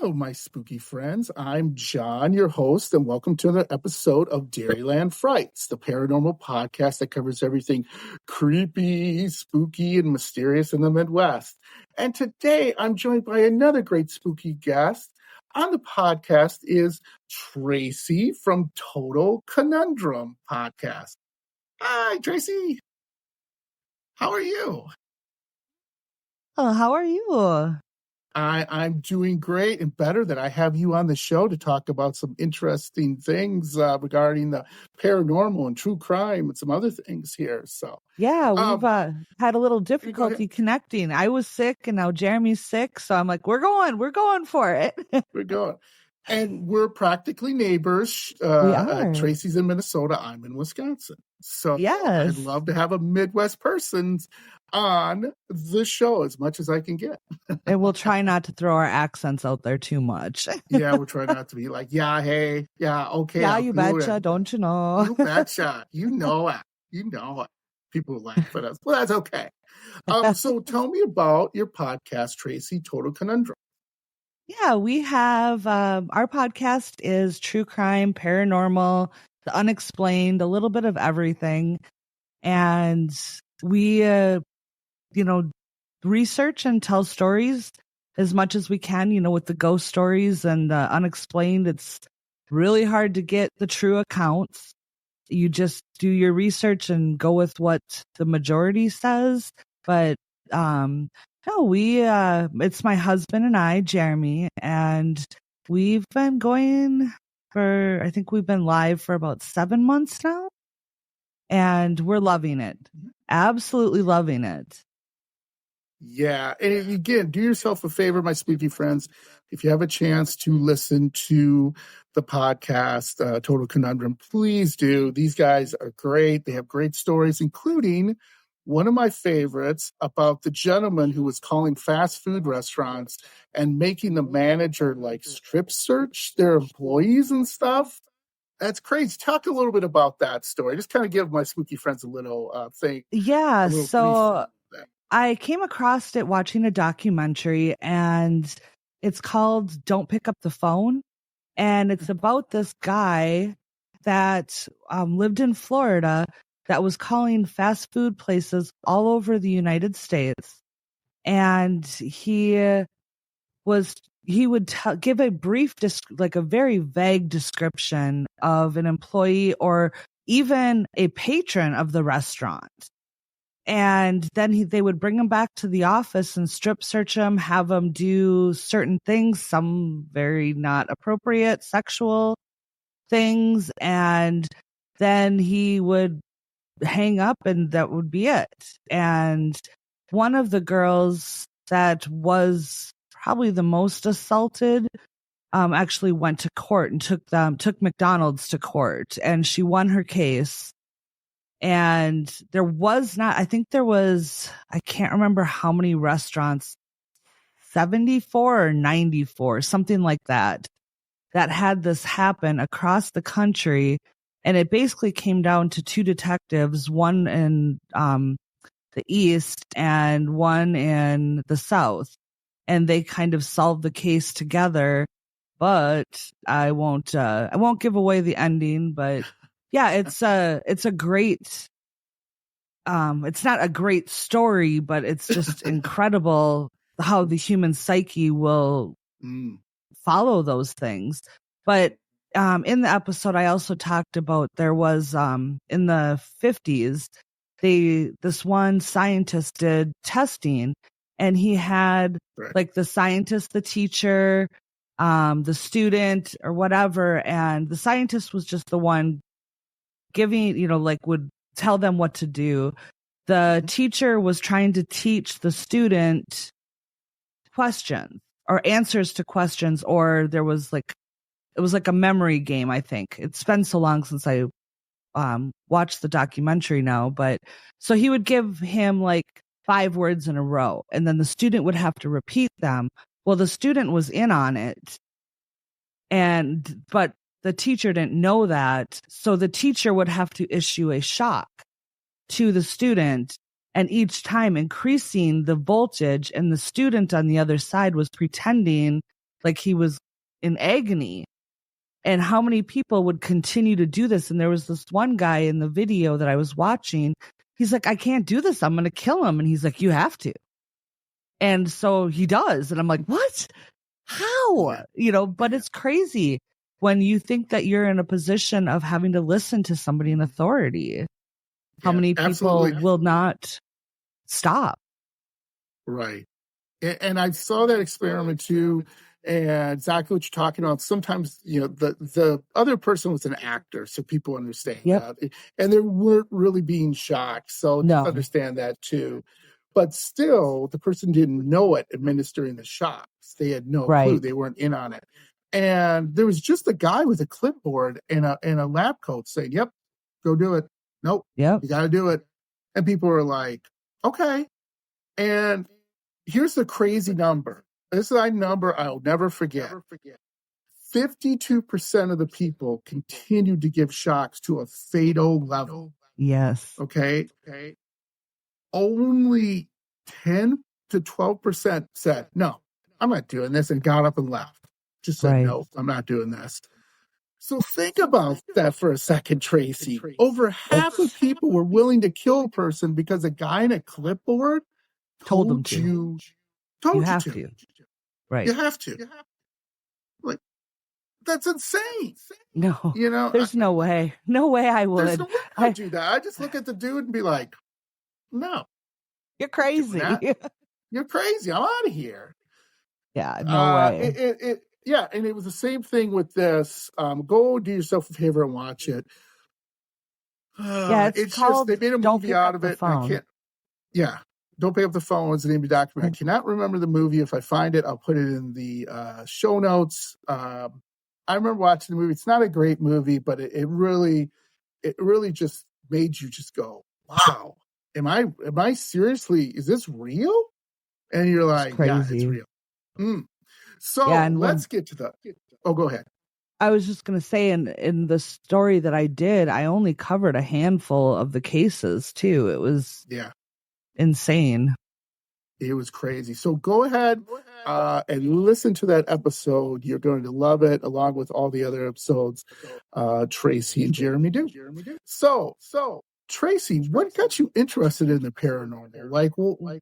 Hello, my spooky friends. I'm John, your host, and welcome to another episode of Dairyland Frights, the paranormal podcast that covers everything creepy, spooky, and mysterious in the Midwest. And today I'm joined by another great spooky guest. On the podcast is Traci from Total Conundrum podcast. Hi, Traci. How are you? Oh, how are you? I'm doing great and better that I have you on the show to talk about some interesting things regarding the paranormal and true crime and some other things here. So, Yeah, we've had a little difficulty connecting. I was sick and now Jeremy's sick. So I'm like, we're going for it. We're going. And we're practically neighbors. We are. Traci's in Minnesota. I'm in Wisconsin. So Yes. I'd love to have a Midwest person on the show as much as I can get. And we'll try not to throw our accents out there too much. Yeah, we'll try not to be like, yeah, hey, yeah, okay. Yeah, I'll you do betcha, it. don't you know? You betcha. You know it. You know it. People laugh at us. Well, that's okay. So tell me about your podcast, Traci, Total Conundrum. Yeah, we have our podcast is true crime, paranormal, the unexplained, a little bit of everything. And we, research and tell stories as much as we can, with the ghost stories and the unexplained. It's really hard to get the true accounts. You just do your research and go with what the majority says. But no, it's my husband and I, Jeremy, and we've been going I think we've been live for about 7 months now, and we're loving it. Absolutely loving it. Yeah. And again, do yourself a favor, my spooky friends. If you have a chance to listen to the podcast, Total Conundrum, please do. These guys are great. They have great stories, including one of my favorites about the gentleman who was calling fast food restaurants and making the manager strip search their employees and stuff. That's crazy. Talk a little bit about that story. Just kind of give my spooky friends a little thing. Yeah. So I came across it watching a documentary, and it's called Don't Pick Up the Phone. And it's about this guy that lived in Florida that was calling fast food places all over the United States. And he would give a brief, a very vague description of an employee or even a patron of the restaurant. And then they would bring him back to the office and strip search him, have him do certain things, some very not appropriate sexual things. And then he would hang up and that would be it. And one of the girls that was probably the most assaulted actually went to court and took McDonald's to court, and she won her case. And I can't remember how many restaurants, 74 or 94, something like that had this happen across the country. And it basically came down to two detectives, one in the East and one in the South. And they kind of solved the case together, but I won't give away the ending, but yeah, it's a great, it's not a great story, but it's just incredible how the human psyche will follow those things. But in the episode, I also talked about there was in the 50s, this one scientist did testing, and he had the scientist, the teacher, the student or whatever, and the scientist was just the one giving, would tell them what to do. The teacher was trying to teach the student questions or answers to questions, or there was it was like a memory game, I think. It's been so long since I watched the documentary now, but so he would give him 5 words in a row, and then the student would have to repeat them. Well, the student was in on it, but the teacher didn't know that, so the teacher would have to issue a shock to the student, and each time increasing the voltage, and the student on the other side was pretending like he was in agony. And how many people would continue to do this? And there was this one guy in the video that I was watching. He's like, I can't do this. I'm going to kill him. And he's like, you have to. And so he does. And I'm like, what? How? But it's crazy when you think that you're in a position of having to listen to somebody in authority. How many people absolutely. will not stop? Right. And I saw that experiment too. And exactly what you're talking about. Sometimes, the other person was an actor, so people understand that. And they weren't really being shocked. So just understand that too. But still, the person didn't know it administering the shocks. They had no clue. They weren't in on it. And there was just a guy with a clipboard and a lab coat saying, yep, go do it. Nope, you got to do it. And people were like, okay. And here's the crazy number. This is a number I'll never forget. 52% of the people continued to give shocks to a fatal level. Yes. Okay. Only 10 to 12% said, no, I'm not doing this, and got up and left. Just said, no, I'm not doing this. So think about that for a second, Traci. Over half of people were willing to kill a person because a guy in a clipboard told them to. You have to. Right. You have to. Like, that's insane. No. There's no way. No way I would. There's no way I'd do that. I just look at the dude and be like, no. You're crazy. You're crazy. I'm out of here. Yeah, no way. And it was the same thing with this. Go do yourself a favor and watch it. It's called just, they made a movie out of it. I can't. Yeah. Don't Pick Up the Phone is the name of the documentary. I cannot remember the movie. If I find it, I'll put it in the show notes. I remember watching the movie. It's not a great movie, but it really just made you just go, wow, am I seriously, is this real? And you're like, yeah, it's real. So let's get to go ahead. I was just going to say, in the story that I did, I only covered a handful of the cases too. It was insane. It was crazy. So go ahead and listen to that episode. You're going to love it, along with all the other episodes Traci and Jeremy do. So Traci, what got you interested in the paranormal? Like,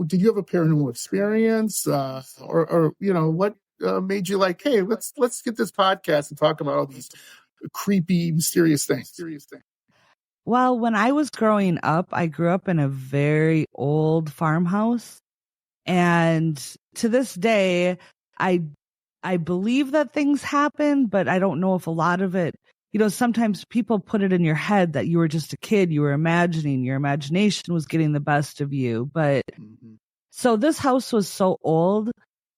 did you have a paranormal experience, or what made you like, hey, let's get this podcast and talk about all these creepy, mysterious things? Well, when I was growing up, I grew up in a very old farmhouse. And to this day, I believe that things happen, but I don't know if a lot of it, sometimes people put it in your head that you were just a kid, you were imagining, your imagination was getting the best of you. But so this house was so old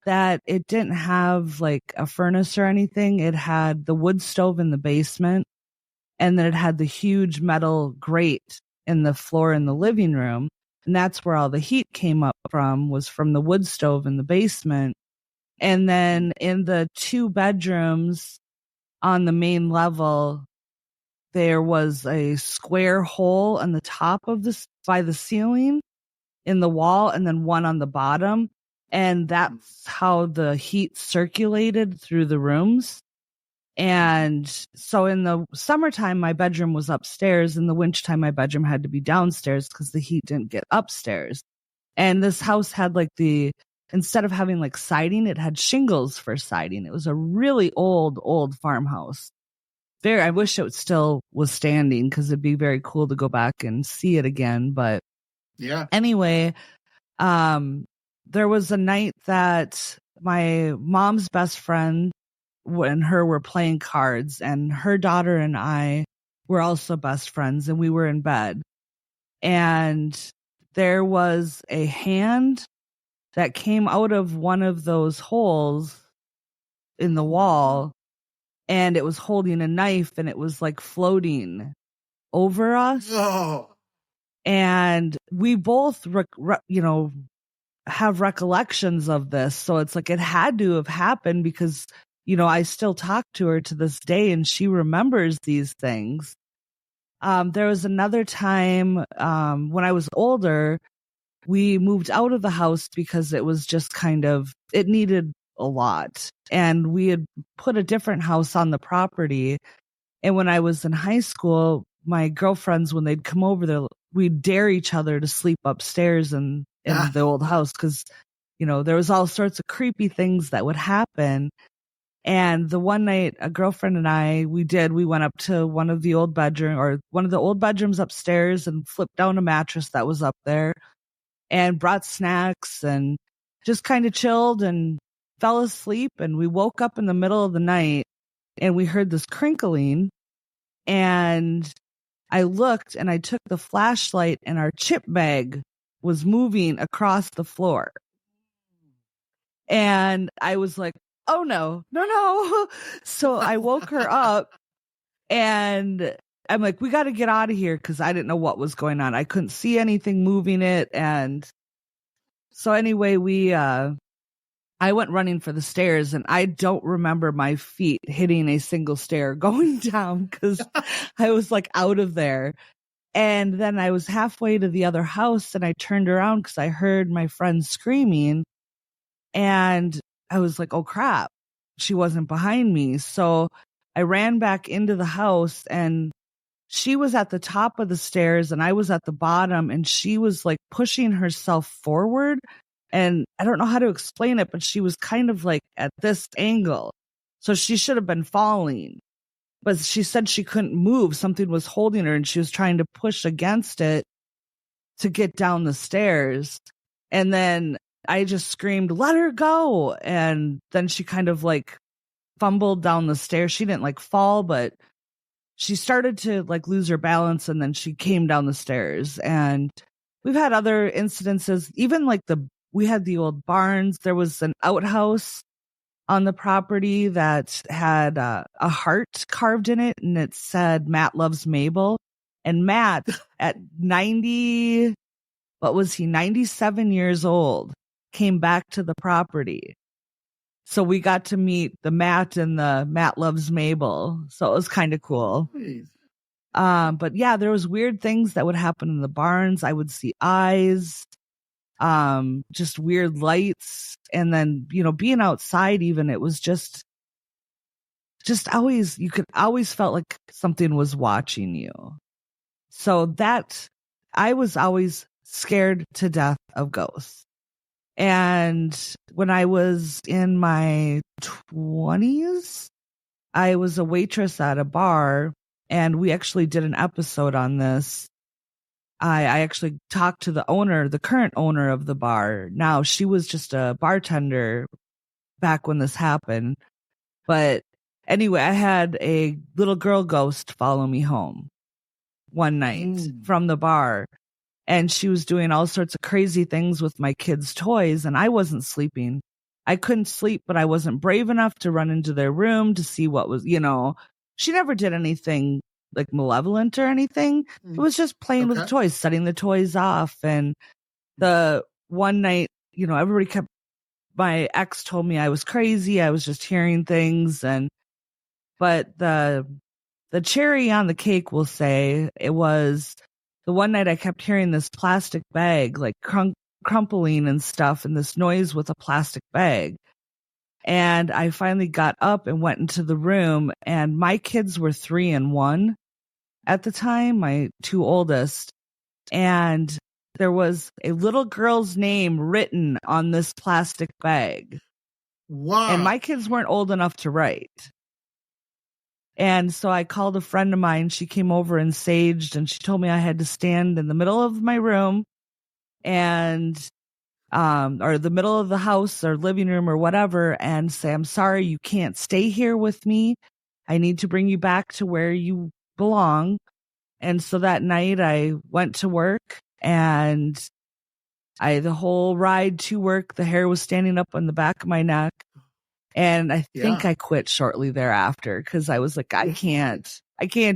that it didn't have like a furnace or anything. It had the wood stove in the basement. And then it had the huge metal grate in the floor in the living room. And that's where all the heat came up from, was from the wood stove in the basement. And then in the 2 bedrooms on the main level, there was a square hole on the top of by the ceiling in the wall, and then one on the bottom. And that's how the heat circulated through the rooms. And so in the summertime, my bedroom was upstairs. In the wintertime, my bedroom had to be downstairs because the heat didn't get upstairs. And this house had instead of having like siding, it had shingles for siding. It was a really old farmhouse. I wish it still was standing because it'd be very cool to go back and see it again. But anyway, there was a night that my mom's best friend and her were playing cards, and her daughter and I were also best friends, and we were in bed. And there was a hand that came out of one of those holes in the wall, and it was holding a knife, and it was like floating over us. Oh. And we both, have recollections of this. So it's like it had to have happened because I still talk to her to this day and she remembers these things. There was another time when I was older, we moved out of the house because it was just it needed a lot. And we had put a different house on the property. And when I was in high school, my girlfriends, when they'd come over there, we'd dare each other to sleep upstairs in the old house because, there was all sorts of creepy things that would happen. And the one night, a girlfriend and I, we went up to one of the old bedrooms upstairs and flipped down a mattress that was up there and brought snacks and just kind of chilled and fell asleep. And we woke up in the middle of the night and we heard this crinkling. And I looked and I took the flashlight and our chip bag was moving across the floor. And I was like, oh no. So I woke her up and I'm like, we got to get out of here because I didn't know what was going on. I couldn't see anything moving it. And so anyway, I went running for the stairs and I don't remember my feet hitting a single stair going down because I was like out of there. And then I was halfway to the other house and I turned around because I heard my friend screaming and I was like, oh crap, she wasn't behind me. So I ran back into the house and she was at the top of the stairs and I was at the bottom and she was like pushing herself forward. And I don't know how to explain it, but she was kind of like at this angle. So she should have been falling. But she said she couldn't move. Something was holding her and she was trying to push against it to get down the stairs. And then I just screamed, let her go. And then she kind of like fumbled down the stairs. She didn't like fall, but she started to like lose her balance and then she came down the stairs. And we've had other incidences, even like we had the old barns. There was an outhouse on the property that had a heart carved in it and it said Matt loves Mabel. And Matt at 97 years old, came back to the property. So we got to meet the Matt and the Matt loves Mabel. So it was kind of cool. But yeah, there was weird things that would happen in the barns. I would see eyes, just weird lights. And then, being outside even, it was just always, you could always felt like something was watching you. So I was always scared to death of ghosts. And when I was in my 20s, I was a waitress at a bar and we actually did an episode on this. I actually talked to the current owner of the bar. Now she was just a bartender back when this happened. But anyway, I had a little girl ghost follow me home one night from the bar. And she was doing all sorts of crazy things with my kids' toys, and I wasn't sleeping. I couldn't sleep, but I wasn't brave enough to run into their room to see what was, she never did anything like malevolent or anything. It was just playing with the toys, setting the toys off. And the one night, my ex told me I was crazy. I was just hearing things. But the cherry on the cake, we'll say, it was the one night I kept hearing this plastic bag, like crumpling and stuff, and this noise with a plastic bag. And I finally got up and went into the room, and my kids were 3 and 1 at the time, my 2 oldest. And there was a little girl's name written on this plastic bag. Wow. And my kids weren't old enough to write. And so I called a friend of mine. She came over and saged, and she told me I had to stand in the middle of my room and, or the middle of the house or living room or whatever, and say, I'm sorry, you can't stay here with me. I need to bring you back to where you belong. And so that night I went to work, and the whole ride to work, the hair was standing up on the back of my neck. And I think I quit shortly thereafter because I was like, I can't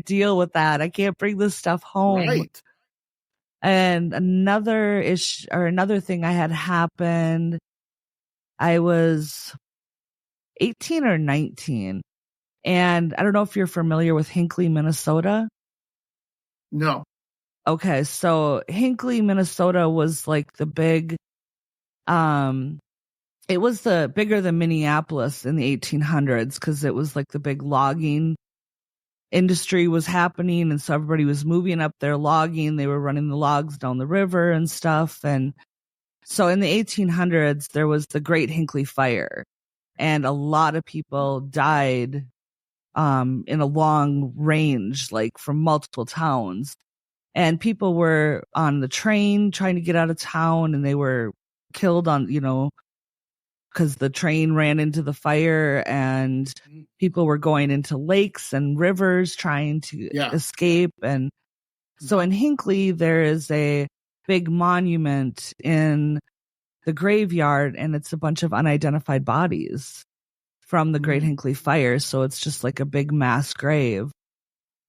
deal with that. I can't bring this stuff home. Right. And another thing I had happened, I was 18 or 19. And I don't know if you're familiar with Hinckley, Minnesota. No. Okay. So Hinckley, Minnesota was like the big, It was bigger than Minneapolis in the 1800s because it was like the big logging industry was happening, and so everybody was moving up there logging. They were running the logs down the river and stuff. And so in the 1800s, there was the Great Hinckley Fire, and a lot of people died in a long range, like from multiple towns. And people were on the train trying to get out of town, and they were killed on, because the train ran into the fire, and people were going into lakes and rivers trying to escape. And so in Hinckley, there is a big monument in the graveyard, and it's a bunch of unidentified bodies from the Great Hinckley Fire. So it's just like a big mass grave.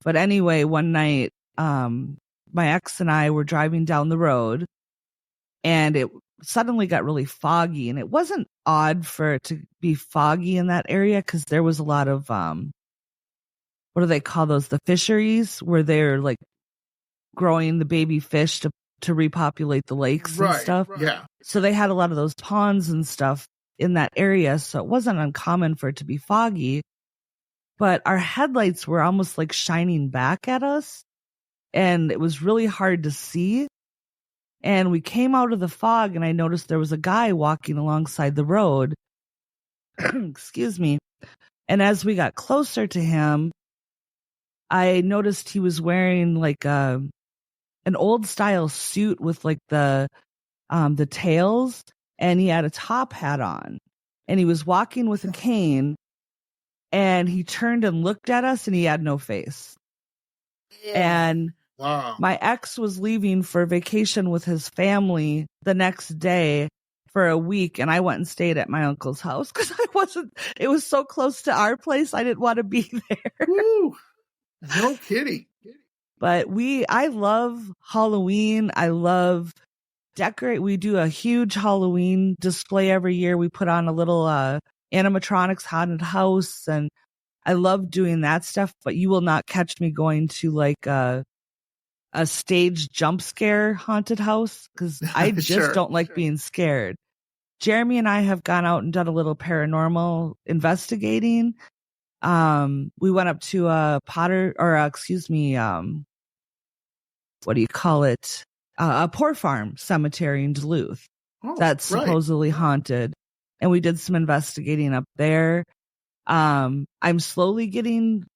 But anyway, one night, my ex and I were driving down the road, and it suddenly got really foggy. And it wasn't odd for it to be foggy in that area because there was a lot of what do they call those? The fisheries, where they're like growing the baby fish to repopulate the lakes and stuff. Yeah. So they had a lot of those ponds and stuff in that area. So it wasn't uncommon for it to be foggy. But our headlights were almost like shining back at us, and it was really hard to see. And we came out of the fog, and I noticed there was a guy walking alongside the road. Excuse me. And as we got closer to him, I noticed he was wearing like an old style suit with like the tails, and he had a top hat on, and he was walking with a cane, and he turned and looked at us, and he had no face. And my ex was leaving for vacation with his family the next day for a week, and I went and stayed at my uncle's house because it was so close to our place. I didn't want to be there. Woo. No kidding. But I love Halloween. I love decorate. We do a huge Halloween display every year. We put on a little animatronics haunted house, and I love doing that stuff. But you will not catch me going to like a staged jump scare haunted house because I just don't like being scared. Jeremy and I have gone out and done a little paranormal investigating. We went up to a what do you call it? A Poor Farm cemetery in Duluth that's supposedly haunted. And we did some investigating up there. I'm slowly getting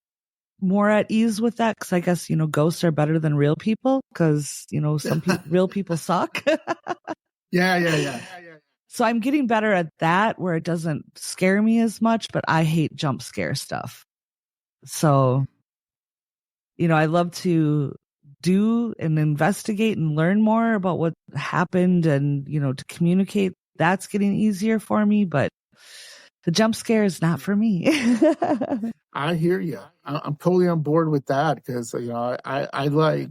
more at ease with that because I guess, ghosts are better than real people because, some real people suck. Yeah. So I'm getting better at that where it doesn't scare me as much, but I hate jump scare stuff. So, I love to do and investigate and learn more about what happened and, to communicate. That's getting easier for me, but the jump scare is not for me. I hear you. I'm totally on board with that because, I like,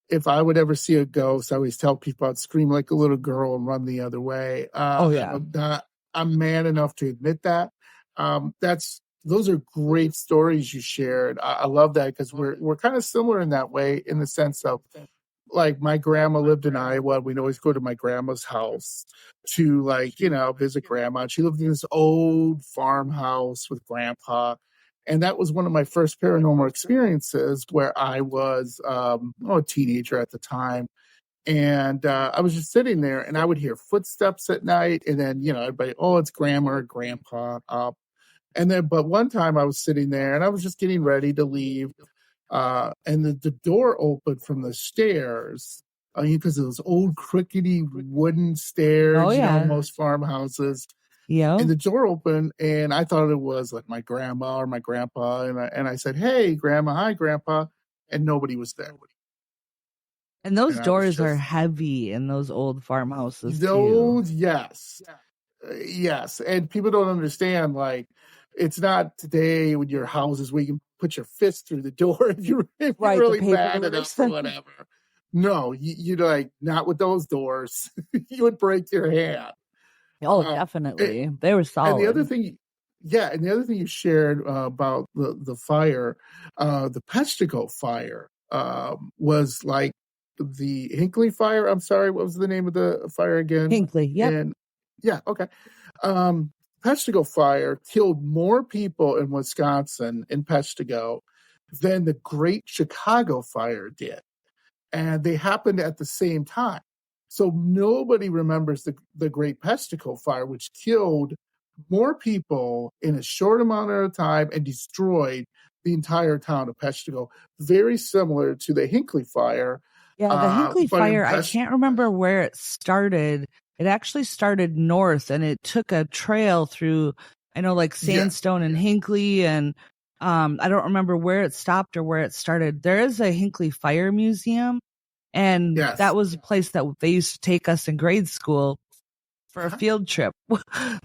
if I would ever see a ghost, I always tell people I'd scream like a little girl and run the other way. I'm man enough to admit that. Those are great stories you shared. I love that because we're kind of similar in that way, in the sense of, like, my grandma lived in Iowa. We'd always go to my grandma's house to, like, visit grandma. She lived in this old farmhouse with grandpa. And that was one of my first paranormal experiences where I was a teenager at the time. And I was just sitting there, and I would hear footsteps at night. And then, everybody, it's grandma or grandpa. But one time I was sitting there, and I was just getting ready to leave. And the door opened from the stairs because of those old crickety wooden stairs, most farmhouses. Yeah. And the door opened, and I thought it was like my grandma or my grandpa. And I said, "Hey, grandma." "Hi, grandpa." And nobody was there. And those doors are heavy in those old farmhouses too. Too. Yes. Yes. And people don't understand, like, it's not today with your houses where you can put your fist through the door if you're really bad enough or whatever. No, you like, not with those doors. You would break your hand. Oh, definitely. They were solid. And the other thing you shared about the fire, the Peshtigo fire, was like the Hinckley fire. I'm sorry, what was the name of the fire again? Hinckley, yep. And yeah, okay. Peshtigo fire killed more people in Wisconsin, in Peshtigo, than the Great Chicago Fire did. And they happened at the same time. So nobody remembers the Great Peshtigo Fire, which killed more people in a short amount of time and destroyed the entire town of Peshtigo. Very similar to the Hinckley Fire. Yeah, the Hinckley but in fire, I can't remember where it started. It actually started north and it took a trail through, I know, like Sandstone and Hinckley, and I don't remember where it stopped or where it started. There is a Hinckley Fire Museum, and that was a place that they used to take us in grade school for a field trip.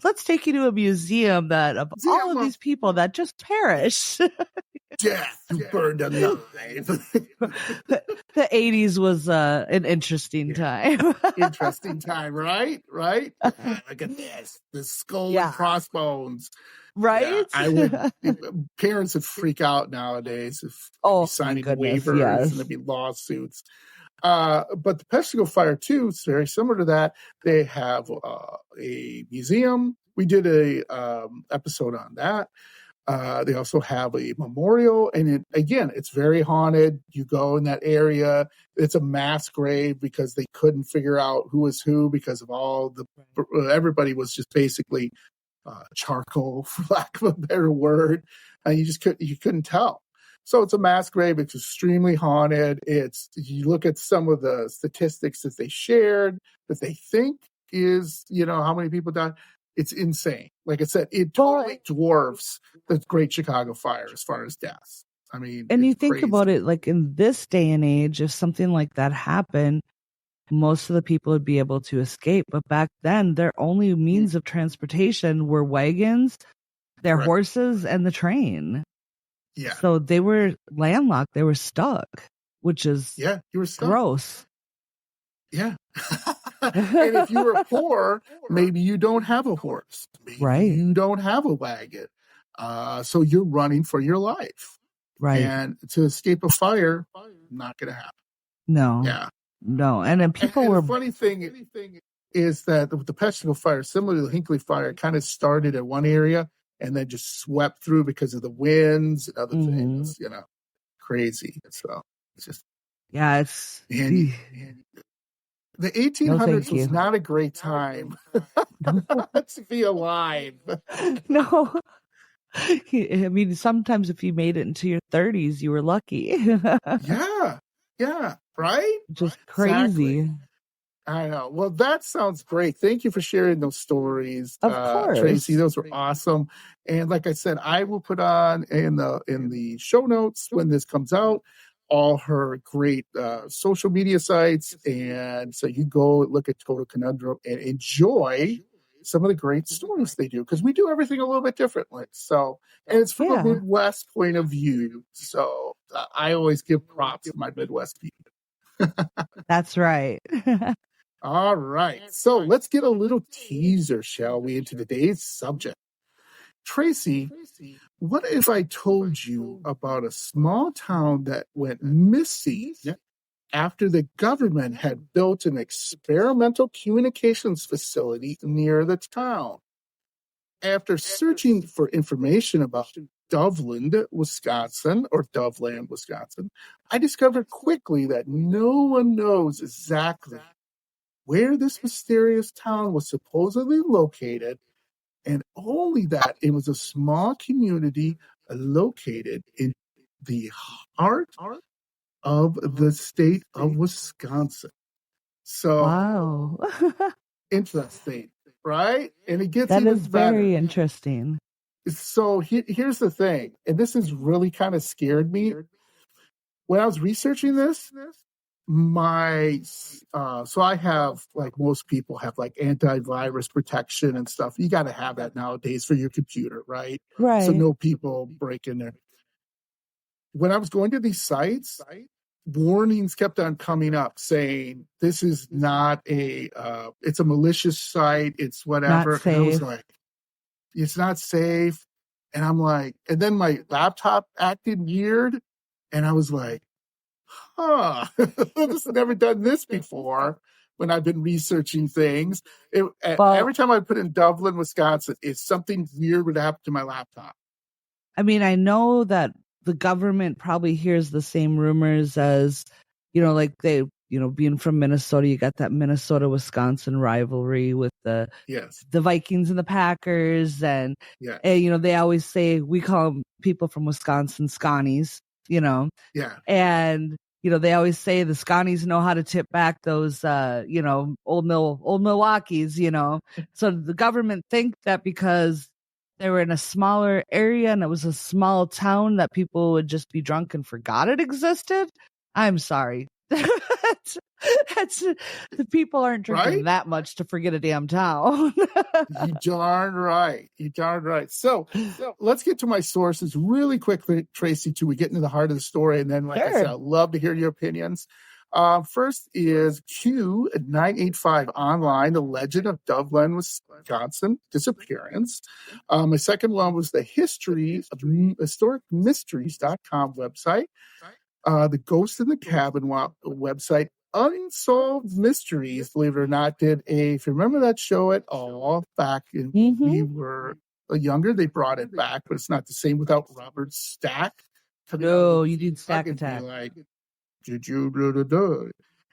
Let's take you to a museum that of all of these people that just perished. Death to burned alive. The 80s was an interesting time. Interesting time, right? Look at this. The skull and crossbones. Right? Yeah, I would. Parents would freak out nowadays if they'd be signing waivers and there'd be lawsuits. But the Peshtigo Fire too is very similar to that. They have a museum. We did a episode on that. They also have a memorial, and it's very haunted. You go in that area, it's a mass grave because they couldn't figure out who was who because of all everybody was just basically charcoal, for lack of a better word, and you couldn't tell. So it's a mass grave. It's extremely haunted. You look at some of the statistics that they shared that they think is, how many people died. It's insane. Like I said, it totally dwarfs the Great Chicago Fire as far as deaths. I mean, and you think about it, like in this day and age, if something like that happened, most of the people would be able to escape. But back then, their only means of transportation were wagons, their horses, and the train. Yeah. So they were landlocked. They were stuck, which is you were stuck. Gross. Yeah. And if you were poor, maybe you don't have a horse. Maybe you don't have a wagon. So you're running for your life. Right. And to escape a fire, not going to happen. No. Yeah. No. And then people were. The funny thing is that the Peshtigo Fire, similar to the Hinckley Fire, kind of started at one area and then just swept through because of the winds and other things, crazy. So it's just. Yeah, it's. The 1800s was not a great time to be alive. No. I mean, sometimes if you made it into your 30s, you were lucky. Yeah, right? Just crazy. Exactly. I know. Well, that sounds great. Thank you for sharing those stories, of course, Traci. Those were awesome. And like I said, I will put on in the show notes when this comes out all her great social media sites, and so you go look at Total Conundrum and enjoy some of the great stories they do, because we do everything a little bit differently. So, and it's from a Midwest point of view. So I always give props to my Midwest people. That's right. All right. So let's get a little teaser, shall we, into today's subject. Traci, what if I told you about a small town that went missing after the government had built an experimental communications facility near the town? After searching for information about Doveland, Wisconsin, I discovered quickly that no one knows exactly where this mysterious town was supposedly located, and only that it was a small community located in the heart of the state of Wisconsin. So, wow. Interesting, right? And it gets that even is better. Very interesting. So here's the thing, and this has really kind of scared me. When I was researching this, so I have, like most people have, like antivirus protection and stuff. You got to have that nowadays for your computer, right? So no people break in there. When I was going to these sites, warnings kept on coming up saying this is not it's a malicious site, it's whatever. And I was like, it's not safe. And I'm like, and then my laptop acted weird, and I was like, I've never done this before. when I've been researching things. Well, Every time I put in Doveland, Wisconsin, something weird would happen to my laptop. I mean, I know that the government probably hears the same rumors as, like they, being from Minnesota, you got that Minnesota-Wisconsin rivalry with the Yes. Vikings and the Packers. And, Yeah. they always say, we call people from Wisconsin Scotties, Yeah. And, they always say the Scotties know how to tip back those, old Milwaukee's, So the government think that because they were in a smaller area and it was a small town that people would just be drunk and forgot it existed. I'm sorry. That's the people aren't drinking that much to forget a damn town. You darn right. You darn right. So let's get to my sources really quickly, Traci, till we get into the heart of the story. And then, like I said, I'd love to hear your opinions. First is Q985 Online, The Legend of Doveland, Wisconsin Disappearance. My second one was the History of HistoricMysteries.com website. The Ghost in the Cabin website, Unsolved Mysteries, believe it or not, if you remember that show at all, back when we were younger, they brought it back, but it's not the same without Robert Stack. No, you need Stack Attack.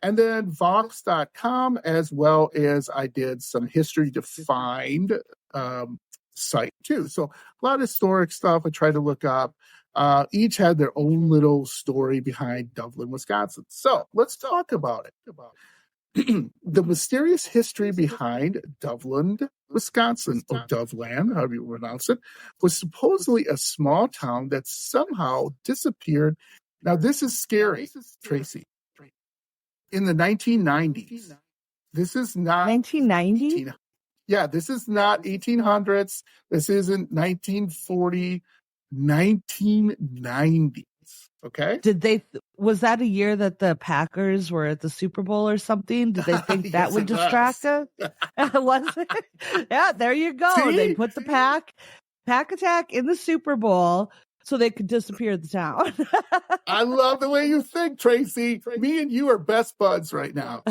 And then Vox.com, as well as I did some History Defined site too. So a lot of historic stuff I tried to look up. Each had their own little story behind Doveland, Wisconsin. So let's talk about it. The mysterious history behind Doveland, Wisconsin, or Doveland, however you pronounce it, was supposedly a small town that somehow disappeared. Now, this is scary, Traci. In the 1990s. This is not 1990? Yeah, this is not 1800s. This isn't 1940, 1990s. Okay. Was that a year that the Packers were at the Super Bowl or something? Did they think that would distract us? Was it? Yeah, there you go. See? They put the pack attack in the Super Bowl so they could disappear the town. I love the way you think, Traci. Me and you are best buds right now.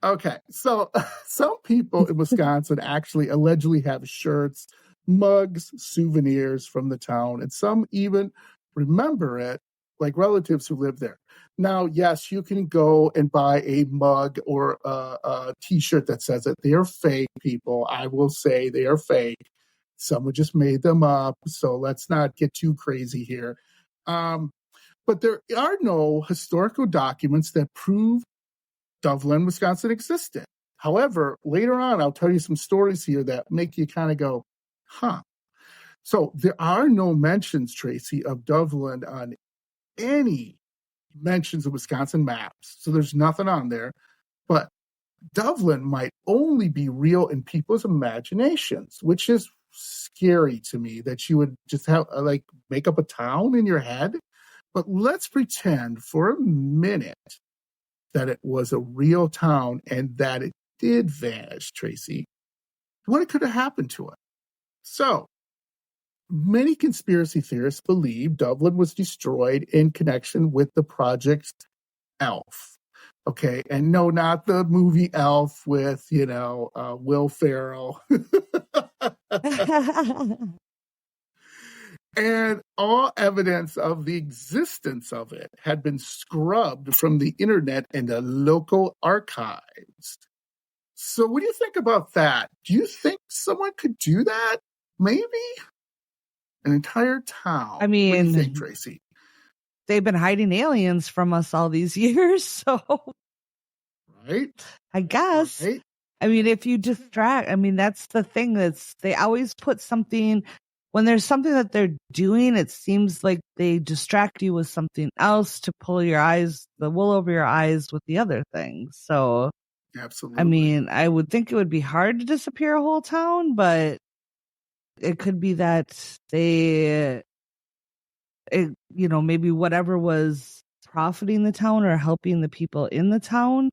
Okay, so some people in Wisconsin actually allegedly have shirts, mugs, souvenirs from the town, and some even remember it, like relatives who live there. Now, yes, you can go and buy a mug or a T-shirt that says it. They are fake, people. I will say they are fake. Someone just made them up, so let's not get too crazy here. But there are no historical documents that prove Doveland, Wisconsin existed. However, later on, I'll tell you some stories here that make you kind of go, huh. So there are no mentions, Traci, of Doveland on any mentions of Wisconsin maps. So there's nothing on there. But Doveland might only be real in people's imaginations, which is scary to me that you would just have make up a town in your head. But let's pretend for a minute that it was a real town and that it did vanish, Traci. What could have happened to it? So, many conspiracy theorists believe Doveland was destroyed in connection with the Project Elf. Okay, and no, not the movie Elf with, Will Ferrell. And all evidence of the existence of it had been scrubbed from the internet and the local archives. So what do you think about that? Do you think someone could do that? Maybe? An entire town. I mean, what do you think, Traci? They've been hiding aliens from us all these years, so. Right? I guess. Right? I mean, if you distract, that's the thing they always put something. When there's something that they're doing, it seems like they distract you with something else to pull the wool over your eyes with the other things. So, absolutely. I would think it would be hard to disappear a whole town, but it could be that maybe whatever was profiting the town or helping the people in the town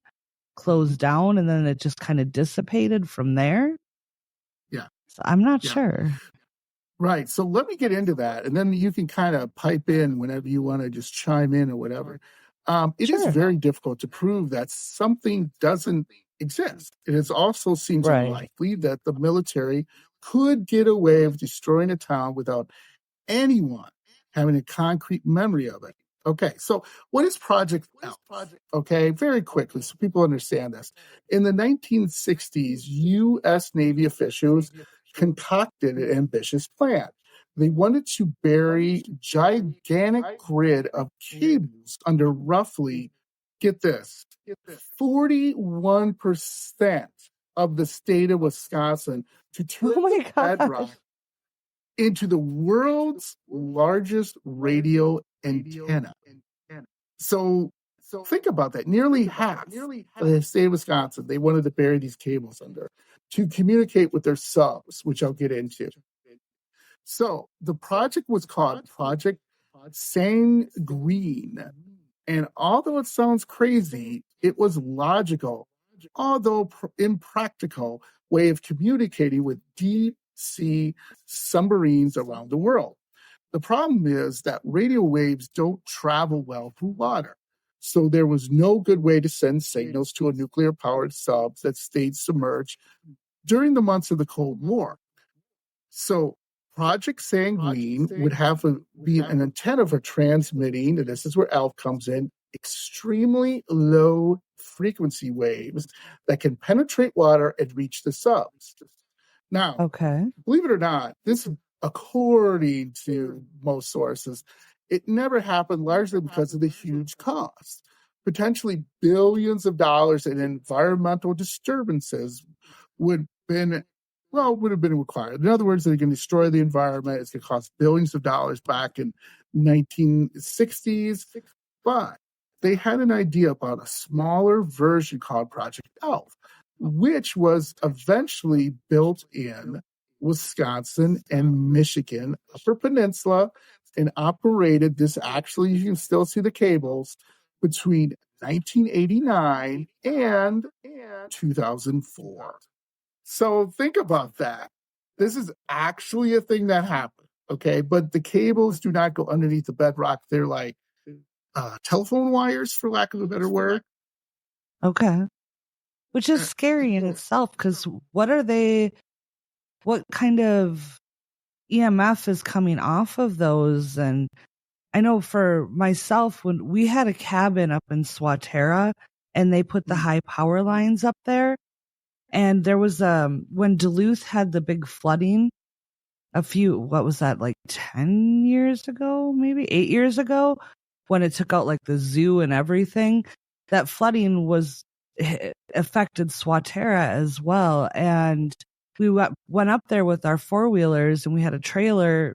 closed down, and then it just kind of dissipated from there. Yeah. So I'm not sure. Right. So let me get into that. And then you can kind of pipe in whenever you want to just chime in or whatever. It is very difficult to prove that something doesn't exist. It is also seems unlikely that the military could get away with destroying a town without anyone having a concrete memory of it. Okay, so what is Project Elf? Okay, very quickly, so people understand this. In the 1960s, U.S. Navy officials concocted an ambitious plan. They wanted to bury gigantic grid of cables under roughly, get this, 41% of the state of Wisconsin to turn the bedrock into the world's largest radio antenna. So think about that. Nearly half of the state of Wisconsin, they wanted to bury these cables under to communicate with their subs, which I'll get into. So the project was called Project Sanguine. And although it sounds crazy, it was logical, although impractical way of communicating with deep sea submarines around the world. The problem is that radio waves don't travel well through water. So there was no good way to send signals to a nuclear-powered sub that stayed submerged during the months of the Cold War. So Project Sanguine would have be an antenna for transmitting, and this is where ELF comes in, extremely low frequency waves that can penetrate water and reach the subs. Now, believe it or not, this, according to most sources, it never happened largely because of the huge cost. Potentially billions of dollars in environmental disturbances would have been required. In other words, they can destroy the environment. It's going to cost billions of dollars back in 1960s. But they had an idea about a smaller version called Project Elf, which was eventually built in Wisconsin and Michigan, Upper Peninsula, and operated this. Actually, you can still see the cables between 1989 and 2004. So think about that. This is actually a thing that happened, okay? But the cables do not go underneath the bedrock. They're like telephone wires, for lack of a better word. Okay. Which is scary in itself, because what kind of EMF is coming off of those? And I know for myself, when we had a cabin up in Swatera and they put the high power lines up there, and there was when Duluth had the big flooding what was that, like 10 years ago, maybe 8 years ago, when it took out like the zoo and everything, that flooding affected Swatera as well. And we went up there with our four-wheelers, and we had a trailer,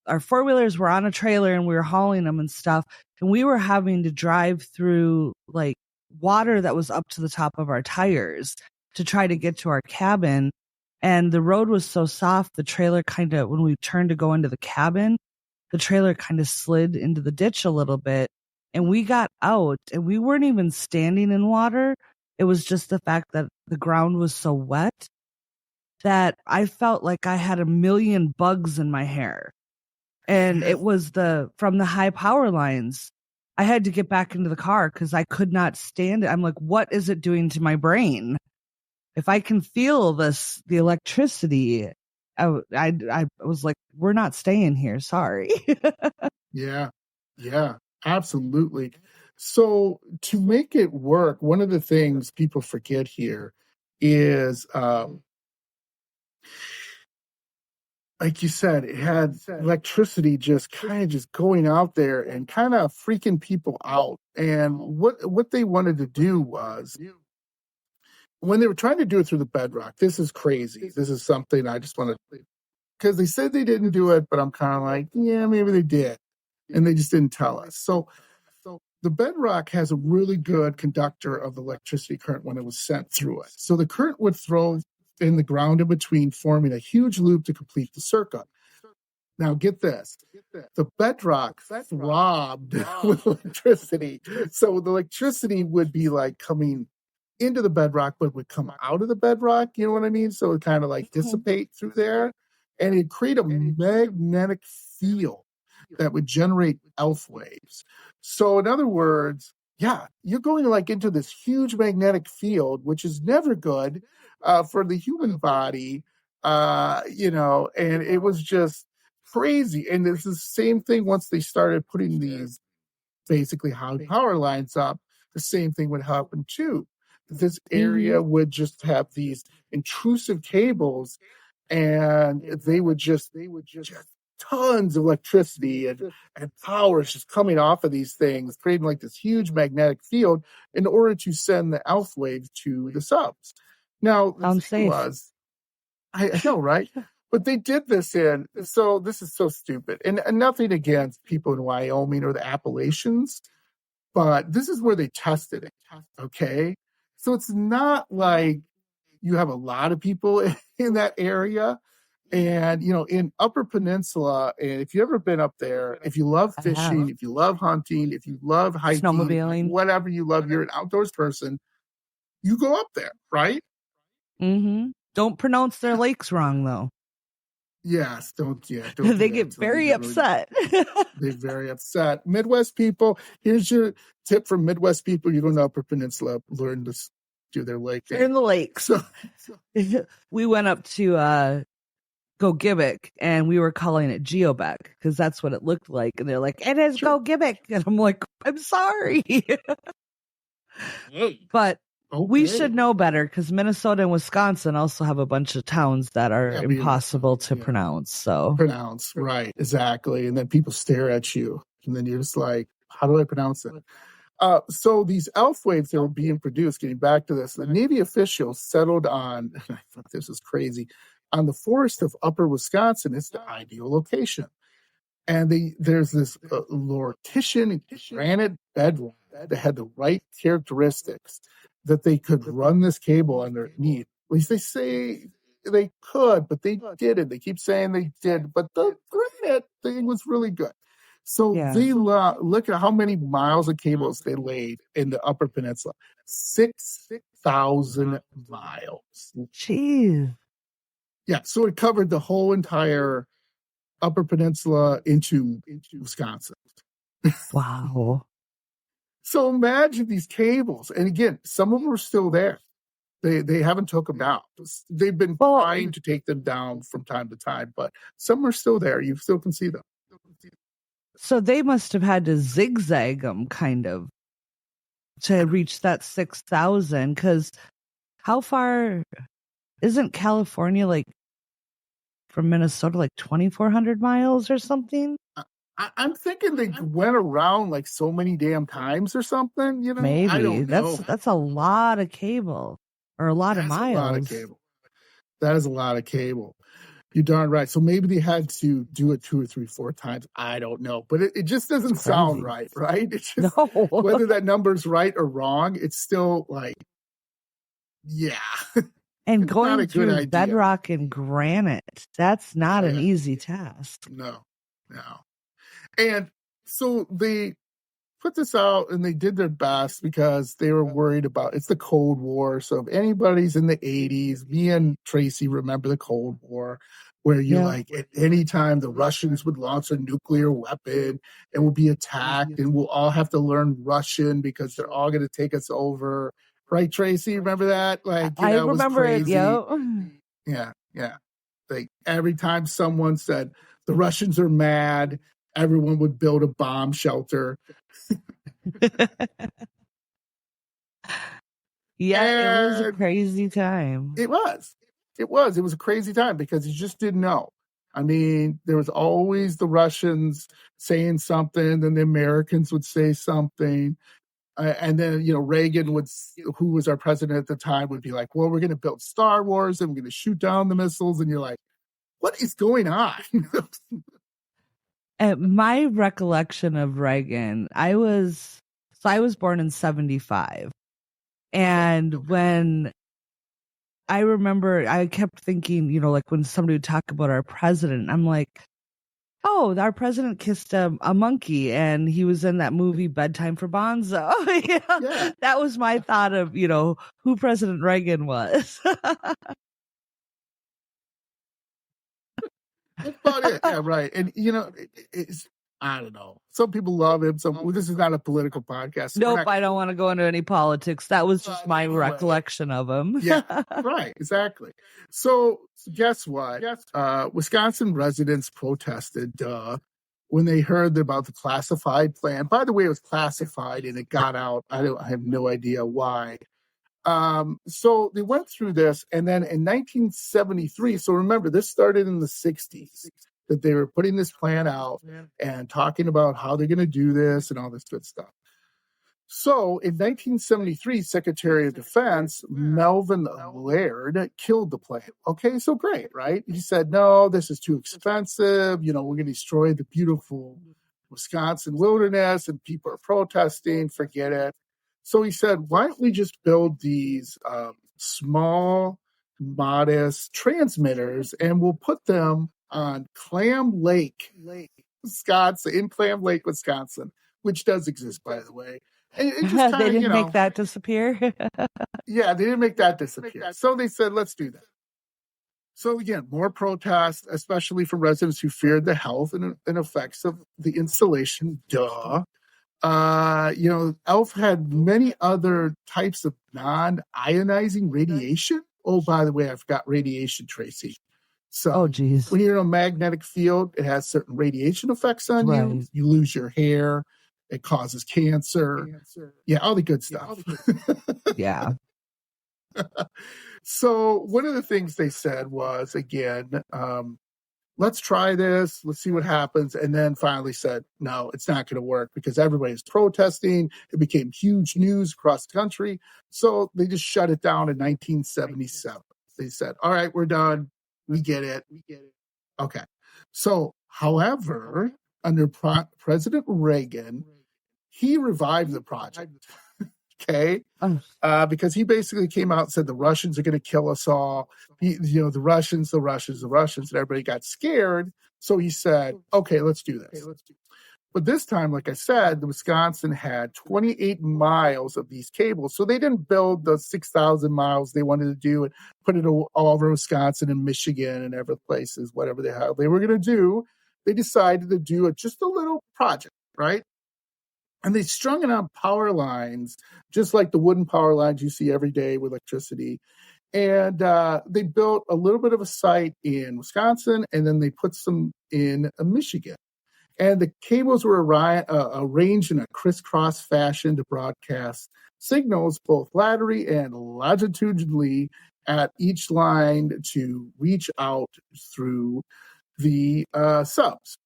our four-wheelers were on a trailer and we were hauling them and stuff. And we were having to drive through like water that was up to the top of our tires to try to get to our cabin. And the road was so soft, the trailer when we turned to go into the cabin, the trailer kind of slid into the ditch a little bit. And we got out, and we weren't even standing in water. It was just the fact that the ground was so wet that I felt like I had a million bugs in my hair. And it was from the high power lines. I had to get back into the car because I could not stand it. I'm like, what is it doing to my brain? If I can feel the electricity, I was like, we're not staying here. Sorry. Yeah, absolutely. So to make it work, one of the things people forget here is, like you said, it had electricity just going out there and kind of freaking people out. And what they wanted to do was, when they were trying to do it through the bedrock, this is crazy. This is something I just want to, because they said they didn't do it, but I'm kind of like, yeah, maybe they did. And they just didn't tell us. So the bedrock has a really good conductor of the electricity current when it was sent through it. So the current would throw in the ground in between, forming a huge loop to complete the circuit. Now get this, the bedrock throbbed with electricity. So the electricity would be like coming into the bedrock, but would come out of the bedrock. You know what I mean? So it kind of like dissipate through there, and it create a magnetic field that would generate elf waves. So in other words, yeah, you're going like into this huge magnetic field, which is never good for the human body, and it was just crazy. And it's the same thing once they started putting these basically high power lines up, the same thing would happen too. This area would just have these intrusive cables, and they would just tons of electricity and power is just coming off of these things, creating like this huge magnetic field in order to send the alpha waves to the subs. Now, the thing was, I know, right? But they did this so this is so stupid. And nothing against people in Wyoming or the Appalachians, but this is where they tested it. Okay. So it's not like you have a lot of people in that area. And, in Upper Peninsula, and if you've ever been up there, if you love fishing, if you love hunting, if you love hiking, snowmobiling, whatever you love, you're an outdoors person, you go up there, right? Don't pronounce their lakes wrong, though. Yes, don't they get very upset. They're very upset. Midwest people, here's your tip for Midwest people. You go to Upper Peninsula, learn to do their lake. They're in the lakes. So we went up to Go Gibbick, and we were calling it Geobec because that's what it looked like. And they're like, it is Go Gibbick. And I'm like, I'm sorry. But we should know better because Minnesota and Wisconsin also have a bunch of towns that are impossible to pronounce. Pronounce, right, exactly. And then people stare at you. And then you're just like, how do I pronounce it? So these elf waves that were being produced, getting back to this, the Navy officials settled on, I thought this is crazy, on the forest of Upper Wisconsin. It's the ideal location. And there's this Lortician granite bedrock that had the right characteristics that they could run this cable underneath. At least they say they could, but they didn't. They keep saying they did, but the granite thing was really good. So they look at how many miles of cables they laid in the Upper Peninsula. 6,000 miles. Jeez. Yeah, so it covered the whole entire Upper Peninsula into Wisconsin. Wow. So imagine these cables. And again, some of them are still there. They haven't took them down. They've been trying to take them down from time to time, but some are still there. You still can see them. So they must have had to zigzag them kind of to reach that 6,000. Because how far isn't California like from Minnesota, like 2,400 miles or something? I'm thinking they went around like so many damn times or something, Maybe. I don't know. That's a lot of cable or a lot of miles. A lot of cable. That is a lot of cable. You're darn right. So maybe they had to do it 2 or 3, 4 times. I don't know. But it just doesn't sound right? It's just, whether that number's right or wrong, it's still like, yeah. And going through bedrock and granite, that's not an easy task. No. And so they put this out and they did their best because they were worried about, it's the Cold War. So if anybody's in the 80s, me and Traci remember the Cold War, where you're like, at any time the Russians would launch a nuclear weapon and we'll be attacked and we'll all have to learn Russian because they're all going to take us over. Right, Traci? Remember that? Like, I remember it, Yeah. Like every time someone said the Russians are mad, everyone would build a bomb shelter. It was a crazy time. It was a crazy time because you just didn't know. I mean, there was always the Russians saying something, then the Americans would say something. And then, Reagan who was our president at the time, would be like, well, we're going to build Star Wars and we're going to shoot down the missiles. And you're like, what is going on? My recollection of Reagan, I was born in 1975. And when I remember, I kept thinking, like when somebody would talk about our president, I'm like, oh, our president kissed a monkey and he was in that movie Bedtime for Bonzo. Yeah. That was my thought of, who President Reagan was. That's about it. Yeah, right. And, I don't know. Some people love him. This is not a political podcast. So nope, I don't want to go into any politics. That was just my recollection of him. Yeah, right, exactly. So guess what? Wisconsin residents protested when they heard about the classified plan. By the way, it was classified and it got out. I have no idea why. So they went through this, and then in 1973, so remember, this started in the 60s, that they were putting this plan out and talking about how they're going to do this and all this good stuff. So in 1973, Secretary of Defense Melvin Laird killed the plan. Okay, so great, right? He said, no, this is too expensive. We're going to destroy the beautiful Wisconsin wilderness, and people are protesting. Forget it. So he said, why don't we just build these small, modest transmitters, and we'll put them on Clam Lake, Wisconsin, in Clam Lake, Wisconsin, which does exist, by the way. And it just kinda, they didn't make that disappear. Yeah, they didn't make that disappear. So they said, let's do that. So again, more protests, especially from residents who feared the health and effects of the installation. Duh. ELF had many other types of non-ionizing radiation. Oh, by the way, I forgot radiation, Traci. So geez. When you're in a magnetic field, it has certain radiation effects on you. You lose your hair. It causes cancer. Yeah, all the good stuff. Yeah. So one of the things they said was, again, let's try this. Let's see what happens. And then finally said, no, it's not going to work because everybody's protesting. It became huge news across the country. So they just shut it down in 1977. They said, all right, we're done. We get it. Okay. So, however, under President Reagan, he revived the project. Okay. Because he basically came out and said the Russians are going to kill us all. The Russians, and everybody got scared. So he said, okay, let's do this. But this time, like I said, the Wisconsin had 28 miles of these cables. So they didn't build the 6,000 miles they wanted to do and put it all over Wisconsin and Michigan and every places, whatever the hell they were going to do. They decided to do just a little project, right? And they strung it on power lines, just like the wooden power lines you see every day with electricity. And they built a little bit of a site in Wisconsin, and then they put some in Michigan. And the cables were arranged in a crisscross fashion to broadcast signals both laterally and longitudinally at each line to reach out through the subs.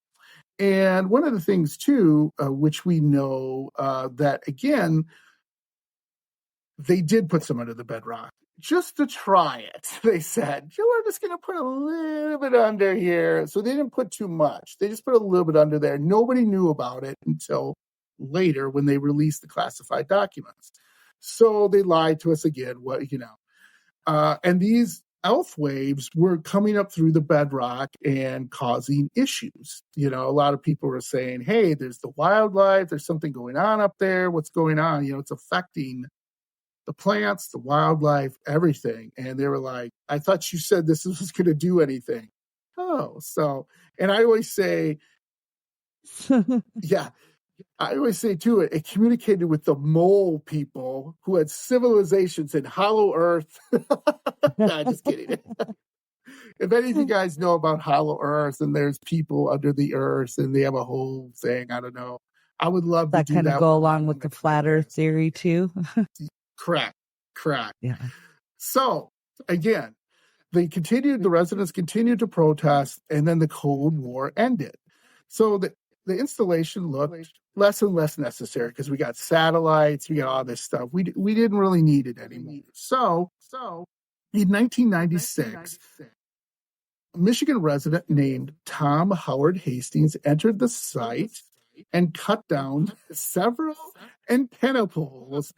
And one of the things, too, which we know that, again, they did put some under the bedrock just to try it. They said, we're just going to put a little bit under here. So they didn't put too much. They just put a little bit under there. Nobody knew about it until later when they released the classified documents. So they lied to us again. And these ELF waves were coming up through the bedrock and causing issues. A lot of people were saying, hey, there's the wildlife, there's something going on up there. What's going on? It's affecting the plants, the wildlife, everything. And they were like, I thought you said this was going to do anything. And I always say, I always say too, it communicated with the mole people who had civilizations in Hollow Earth. Nah, just kidding. If any of you guys know about Hollow Earth and there's people under the earth and they have a whole thing, I don't know. I would love to do that. That kind of go along with the flat earth theory too. Correct. Yeah. So again, the residents continued to protest, and then the Cold War ended. So the installation looked less and less necessary because we got satellites, we got all this stuff. We didn't really need it anymore. So in 1996, a Michigan resident named Tom Howard Hastings entered the site and cut down several antenna poles.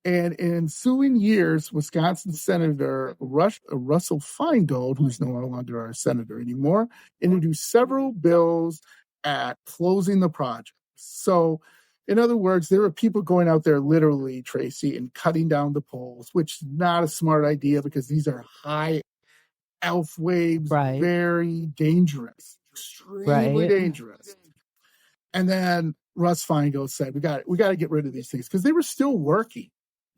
And in ensuing years, Wisconsin Senator Russell Feingold, who's no longer our senator anymore, introduced several bills at closing the project. So, in other words, there were people going out there literally, Traci, and cutting down the poles, which is not a smart idea because these are high ELF waves, very dangerous, extremely dangerous. And then Russ Feingold said, we got to get rid of these things because they were still working.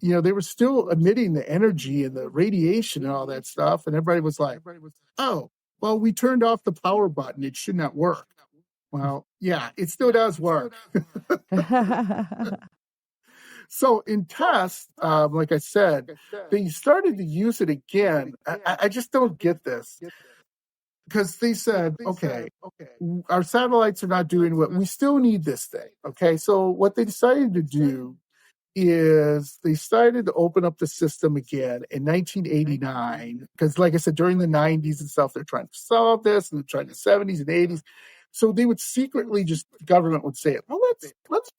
They were still emitting the energy and the radiation and all that stuff. And everybody was like, oh, well, we turned off the power button. It should not work. Well, yeah, it still does work. So in tests, like I said, they started to use it again. I just don't get this. Because they said, okay, our satellites are not doing what we still need this thing. Okay. So what they decided to do is they started to open up the system again in 1989. Because like I said, during the 90s and stuff, they're trying to solve this and they're trying the 70s and 80s. So they would secretly the government would say, well, let's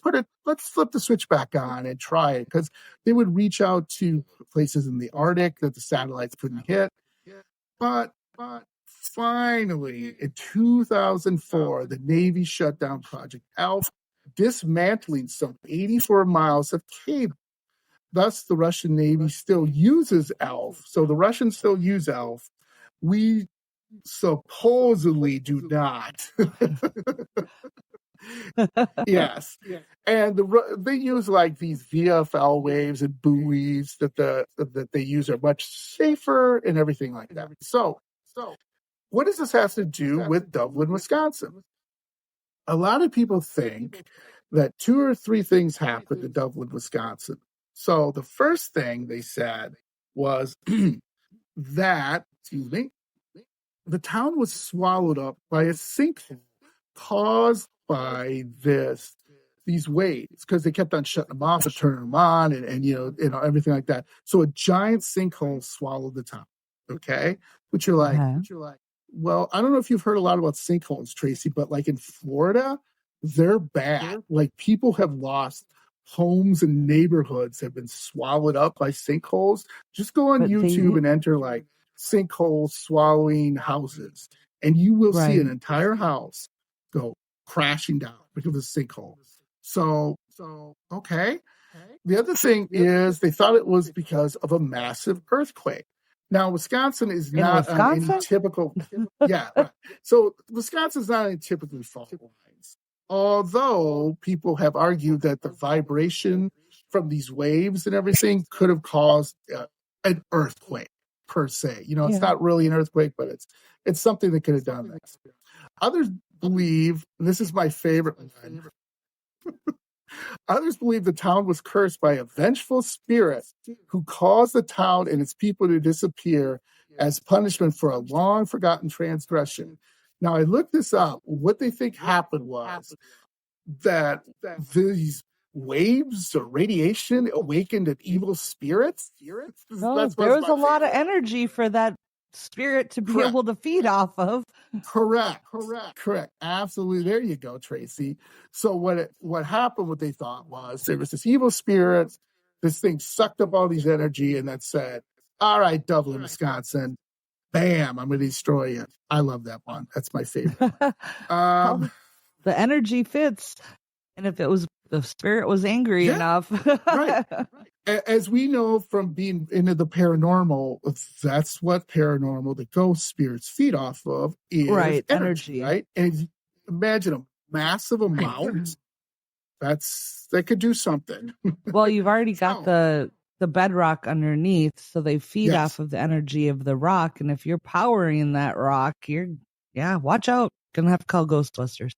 flip the switch back on and try it. Because they would reach out to places in the Arctic that the satellites couldn't hit. But finally, in 2004, the Navy shut down Project ALF, dismantling some 84 miles of cable. Thus, the Russian Navy still uses ALF. So the Russians still use ALF. We supposedly do not. Yes. And they use like these VFL waves and buoys that they use are much safer and everything like that. So what does this have to do with Doveland, Wisconsin? A lot of people think that 2 or 3 things happened in Doveland, Wisconsin. So the first thing they said was that, the town was swallowed up by a sinkhole caused by these waves because they kept on shutting them off and turning them on and everything like that. So a giant sinkhole swallowed the town. Okay, but you're like, well, I don't know if you've heard a lot about sinkholes, Traci, but like in Florida, they're bad. Like people have lost homes and neighborhoods have been swallowed up by sinkholes. Just go on YouTube and enter like sinkholes swallowing houses, and you will see an entire house go crashing down because of a sinkhole. So okay. The other thing is they thought it was because of a massive earthquake. Now, Wisconsin is not on any typical, right. So Wisconsin's not any typically fault lines. Although people have argued that the vibration from these waves and everything could have caused an earthquake per se. It's not really an earthquake, but it's something that could have done that. Others believe, and this is my favorite one, others believe the town was cursed by a vengeful spirit who caused the town and its people to disappear as punishment for a long forgotten transgression. Now, I looked this up. What they think happened was that these waves or radiation awakened an evil spirit. There was a lot of energy for that spirit to be able to feed off of. Correct. Absolutely. There you go, Traci. So what happened, what they thought was there was this evil spirit, this thing sucked up all these energy and that said, all right, Doveland, Wisconsin, bam, I'm going to destroy you. I love that one. That's my favorite. The energy fits. And if the spirit was angry enough. Right. As we know from being into the paranormal, that's what paranormal, the ghost spirits feed off of is energy, right? And imagine a massive amount. That could do something. Well, you've already got the bedrock underneath, so they feed off of the energy of the rock. And if you're powering that rock, watch out. Gonna have to call Ghostbusters.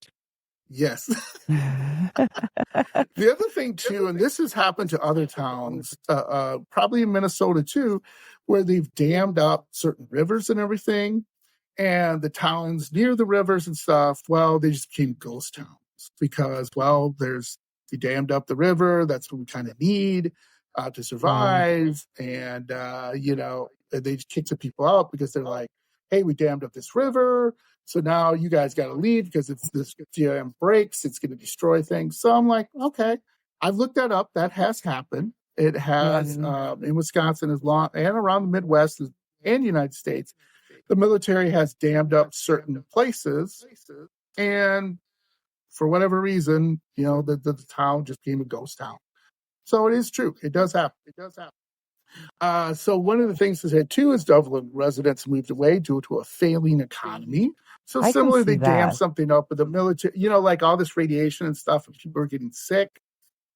Yes. The other thing too, and this has happened to other towns, probably in Minnesota too, where they've dammed up certain rivers and everything, and the towns near the rivers and stuff, well, they just became ghost towns because, well, you dammed up the river. That's what we kind of need to survive, and they just kick some people out because they're like, hey, we dammed up this river. So now you guys got to leave because if this dam breaks, it's going to destroy things. So I'm like, okay, I've looked that up. That has happened. It has in Wisconsin as long and around the Midwest and United States. The military has dammed up certain places, and for whatever reason, the town just became a ghost town. So it is true. It does happen. So one of the things they said too is Doveland residents moved away due to a failing economy. So I can similarly, see they dam that. something up with the military, like all this radiation and stuff, and people are getting sick.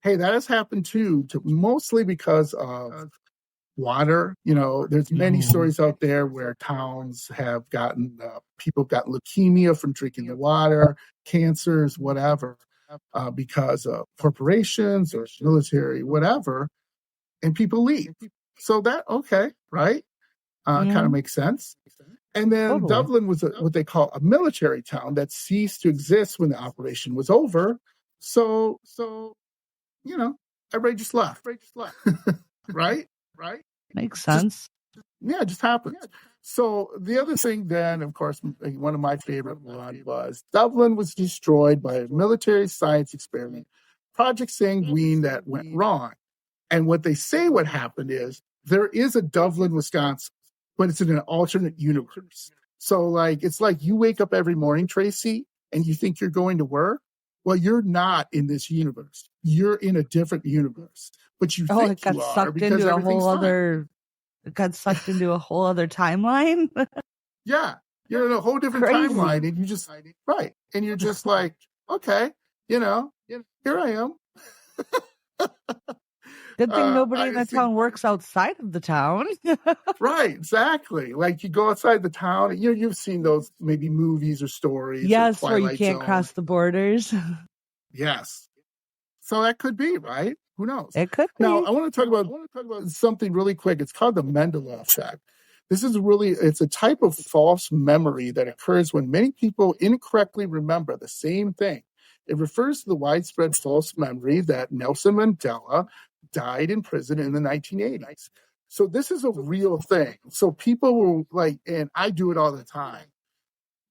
Hey, that has happened too, mostly because of water. There's many stories out there where towns have gotten, people have gotten leukemia from drinking the water, cancers, whatever, because of corporations or military, whatever, and people leave. So that, okay, right? Kind of makes sense. And then Totally. Doveland was what they call a military town that ceased to exist when the operation was over. So everybody just left. Right? Makes Just, sense. yeah, it just happens. So the other thing then, of course, one of my favorite ones was Dublin was destroyed by a military science experiment, Project Sanguine, that went wrong. And what they say what happened is there is a Doveland, Wisconsin, but it's in an alternate universe. So it's like you wake up every morning, Traci, and you think you're going to work. Well, you're not in this universe. You're in a different universe, but you Oh, it think got you are sucked because into a everything's whole fine. other. It got sucked into a whole other timeline. Yeah, you're in a whole different Crazy. timeline, and you just right, and you're just like, okay, here I am. Good thing nobody in the town works outside of the town. Right, exactly. Like you go outside the town, and you've seen those maybe movies or stories. Yes, or where you Twilight can't Zone. cross the borders. Yes. So that could be, right? Who knows? It could be. Now, I want to talk about something really quick. It's called the Mandela effect. It's a type of false memory that occurs when many people incorrectly remember the same thing. It refers to the widespread false memory that Nelson Mandela died in prison in the 1980s. So this is a real thing. So people will and I do it all the time,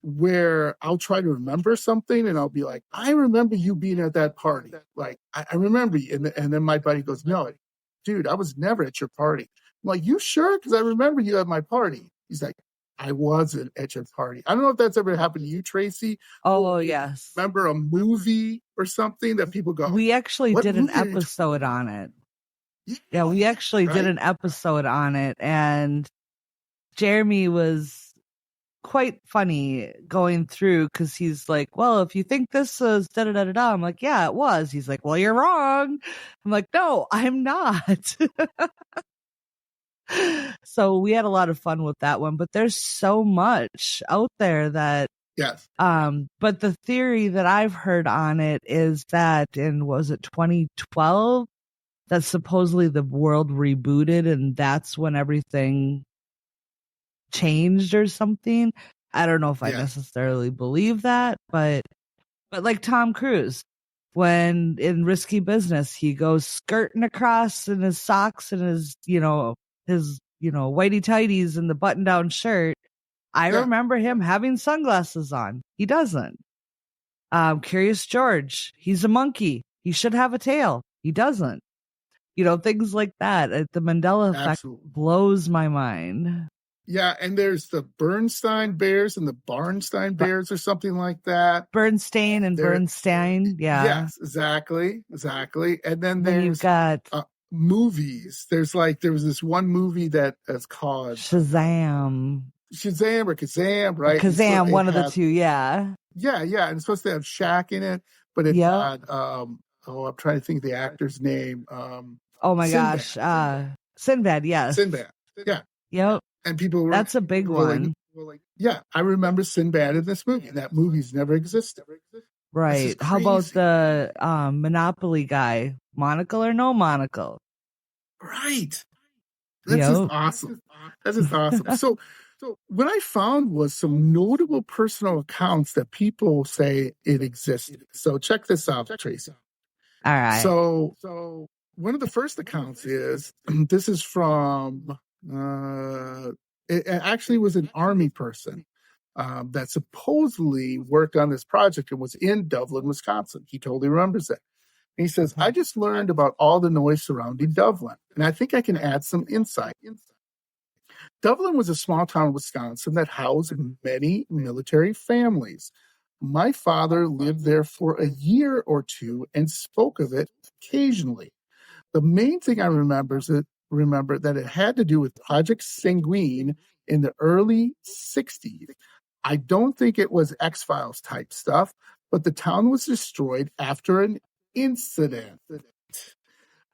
where I'll try to remember something and I'll be like, I remember you being at that party. Like, I remember you. And then my buddy goes, no, dude, I was never at your party. I'm like, you sure? Because I remember you at my party. He's like, I wasn't at your party. I don't know if that's ever happened to you, Traci. Oh, yes. Remember a movie or something that people go, we actually did an movie are you episode on it. Yeah, we actually did an episode on it, and Jeremy was quite funny going through because he's like, well, if you think this is da da da da, I'm like, yeah, it was. He's like, well, you're wrong. I'm like, no, I'm not. So we had a lot of fun with that one, but there's so much out there that Yes. But the theory that I've heard on it is that was it 2012 that supposedly the world rebooted and that's when everything changed or something. I don't know if I necessarily believe that, but like Tom Cruise, when in Risky Business, he goes skirting across in his socks and his whitey tighties and the button down shirt. I remember him having sunglasses on. He doesn't. Curious George, he's a monkey. He should have a tail. He doesn't. Things like that. The Mandela effect blows my mind. Yeah, and there's the Bernstein Bears and the Barnstein Bears or something like that. Bernstein and Bernstein, yeah. Yes, exactly. And then you've got movies. There was this one movie that is called Shazam or Kazam, right? Kazam, one of the two, yeah. Yeah, and it's supposed to have Shaq in it, but it had I'm trying to think of the actor's name. Oh my gosh. Sinbad, yes. Sinbad. Yeah. Yep. And people were That's a big one. Yeah, I remember Sinbad in this movie. That movie's never existed. Right. How about the Monopoly guy? Monocle or no monocle? Right. That's just awesome. That's just awesome. So what I found was some notable personal accounts that people say it existed. So check this out, Traci. All right. So one of the first accounts is, this is from, it actually was an army person that supposedly worked on this project and was in Doveland, Wisconsin. He totally remembers it. And he says, I just learned about all the noise surrounding Doveland, and I think I can add some insight. Doveland was a small town in Wisconsin that housed many military families. My father lived there for a year or two and spoke of it occasionally. The main thing I remember that it had to do with Project Sanguine in the early 60s. I don't think it was X-Files type stuff, but the town was destroyed after an incident.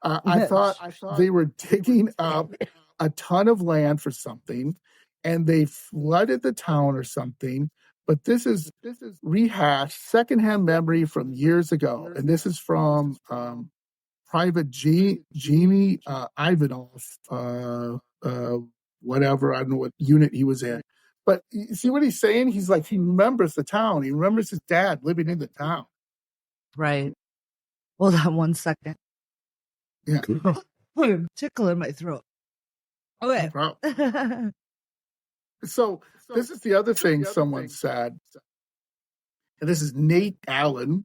I thought they were digging up a ton of land for something, and they flooded the town or something. But this is rehashed, secondhand memory from years ago, and this is from Private Jamie Ivanov, whatever, I don't know what unit he was in. But you see what he's saying? He's like, he remembers the town. He remembers his dad living in the town. Right. Hold on 1 second. Yeah. I'm tickling my throat. Okay. No problem. So this is the other thing someone said, and this is Nate Allen.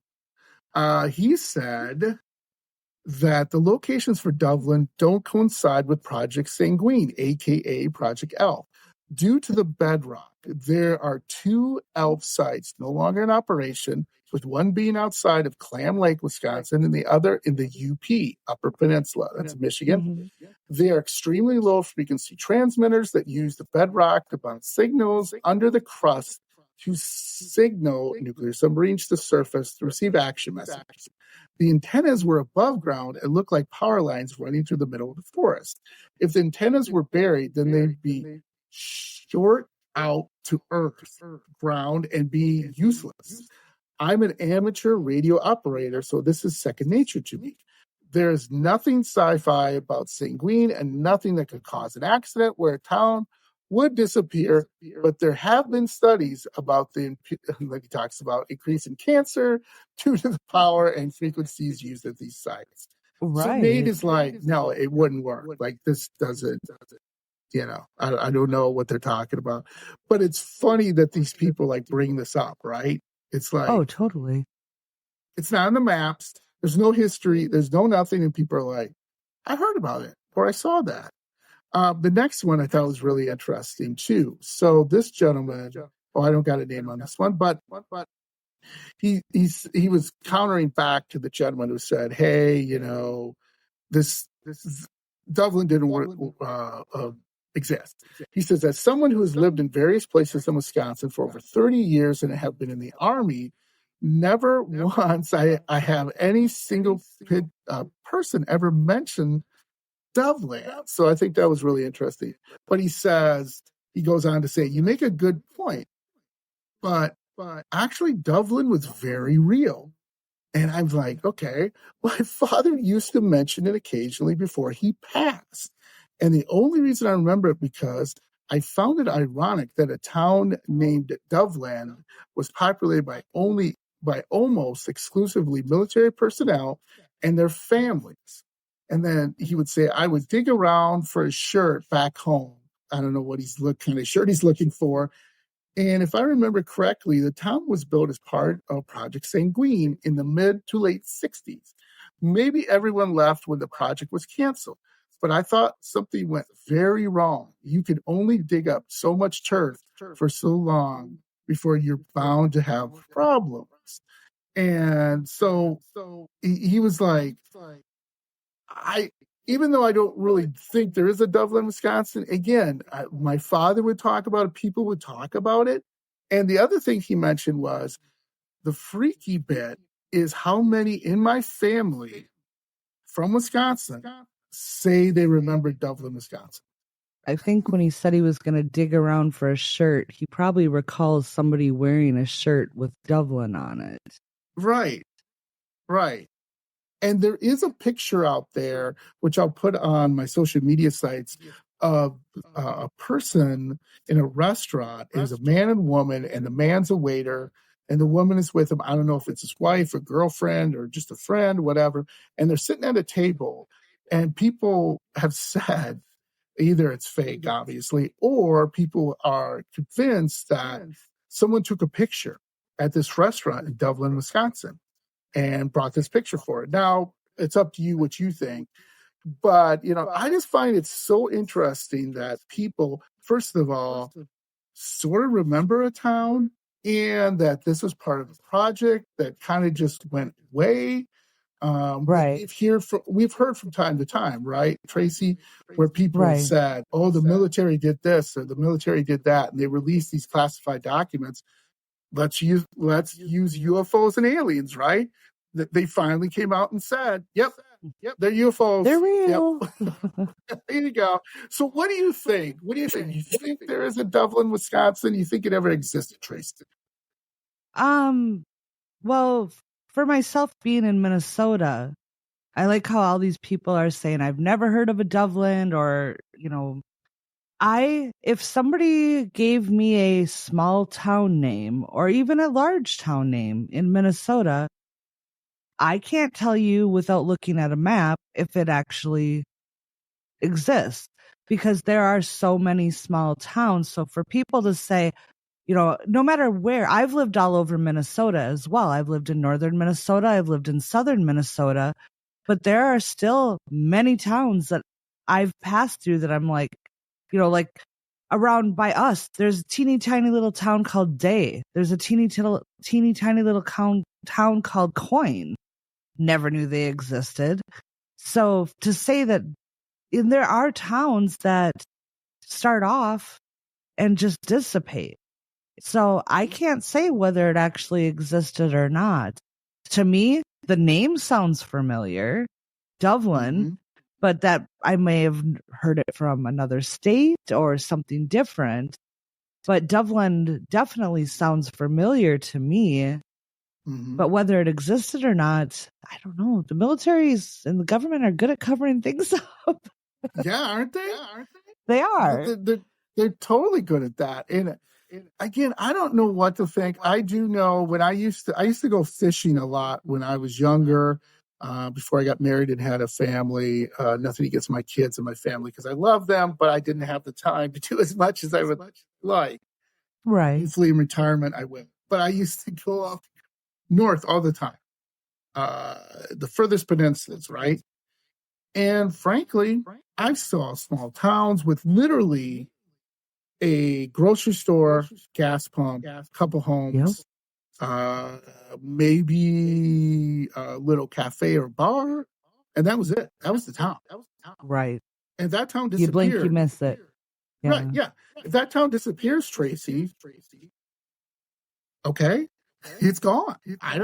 He said that the locations for Doveland don't coincide with Project Sanguine, aka Project Elf. Due to the bedrock, there are 2 elf sites no longer in operation, with one being outside of Clam Lake, Wisconsin, and the other in the UP, Upper Peninsula, that's Michigan. Mm-hmm. They are extremely low frequency transmitters that use the bedrock to bounce signals under the crust to signal nuclear submarines to surface to receive action messages. The antennas were above ground and looked like power lines running through the middle of the forest. If the antennas were buried, then they'd be short out to earth, ground, and be useless. I'm an amateur radio operator, so this is second nature to me. There's nothing sci-fi about Sanguine and nothing that could cause an accident where a town would disappear, but there have been studies about like he talks about, increase in cancer due to the power and frequencies used at these sites. Right. So Nate is like, no, it wouldn't work. Like, this doesn't, I don't know what they're talking about. But it's funny that these people like bring this up, right? It's like, oh, totally. It's not on the maps. There's no history. There's no nothing. And people are like, I heard about it or I saw that. The next one I thought was really interesting too. So this gentleman, I don't got a name on this one, but he was countering back to the gentleman who said, hey, this Doveland didn't exist. He says, as someone who has lived in various places in Wisconsin for over 30 years and have been in the Army, never once I have any single person ever mentioned Doveland. So I think that was really interesting. But he goes on to say, you make a good point, but actually Doveland was very real. And I'm like, okay, my father used to mention it occasionally before he passed. And the only reason I remember it because I found it ironic that a town named Doveland was populated by almost exclusively military personnel and their families. And then he would say, I would dig around for a shirt back home. I don't know what kind of shirt he's looking for. And if I remember correctly, the town was built as part of Project Sanguine in the mid to late 60s. Maybe everyone left when the project was canceled. But I thought something went very wrong. You could only dig up so much turf for so long before you're bound to have problems. And so he was like, even though I don't really think there is a Doveland, Wisconsin, again, my father would talk about it, people would talk about it. And the other thing he mentioned was the freaky bit is how many in my family from Wisconsin say they remember Doveland, Wisconsin. I think when he said he was going to dig around for a shirt, he probably recalls somebody wearing a shirt with Doveland on it. Right. And there is a picture out there, which I'll put on my social media sites, of a person in a restaurant. It is a man and woman, and the man's a waiter, and the woman is with him. I don't know if it's his wife or girlfriend or just a friend, whatever. And they're sitting at a table, and people have said either it's fake, obviously, or people are convinced that someone took a picture at this restaurant in Doveland, Wisconsin, and brought this picture for it. Now, it's up to you what you think. But, I just find it so interesting that people, first of all, sort of remember a town and that this was part of a project that kind of just went away. Right. We've heard from time to time, right, Tracy, where people have Right. said, "Oh, the military did this or the military did that," and they release these classified documents. Let's use UFOs and aliens, right? That they finally came out and said, "Yep, they're UFOs. They're real." Yep, there you go." So, what do you think? What do you think? You think there is a Doveland, Wisconsin? You think it ever existed, Tracy? Well, for myself being in Minnesota, I like how all these people are saying I've never heard of a Doveland, or, if somebody gave me a small town name or even a large town name in Minnesota, I can't tell you without looking at a map if it actually exists, because there are so many small towns. So for people to say, no matter where, I've lived all over Minnesota as well. I've lived in northern Minnesota. I've lived in southern Minnesota, but there are still many towns that I've passed through that I'm like, like around by us, there's a teeny tiny little town called Day. There's a teeny tiny little town called Coin. Never knew they existed. So to say that, and there are towns that start off and just dissipate. So I can't say whether it actually existed or not. To me, the name sounds familiar, Doveland, but that I may have heard it from another state or something different. But Doveland definitely sounds familiar to me. But whether it existed or not, I don't know. The militaries and the government are good at covering things up. Yeah, aren't they? They are. They're totally good at that. And again, I don't know what to think. I do know when I used to go fishing a lot when I was younger, before I got married and had a family. Nothing against my kids and my family, because I love them, but I didn't have the time to do as much as I would like. Right. Hopefully in retirement I will. But I used to go up north all the time. The furthest peninsulas, right? And frankly, I saw small towns with literally a grocery store, gas pump, couple homes, maybe a little cafe or bar, and that was it. That was the town. Right. And that town You disappeared. blink, you miss it. Yeah. Right, yeah. If that town disappears, Tracy, okay, it's gone. I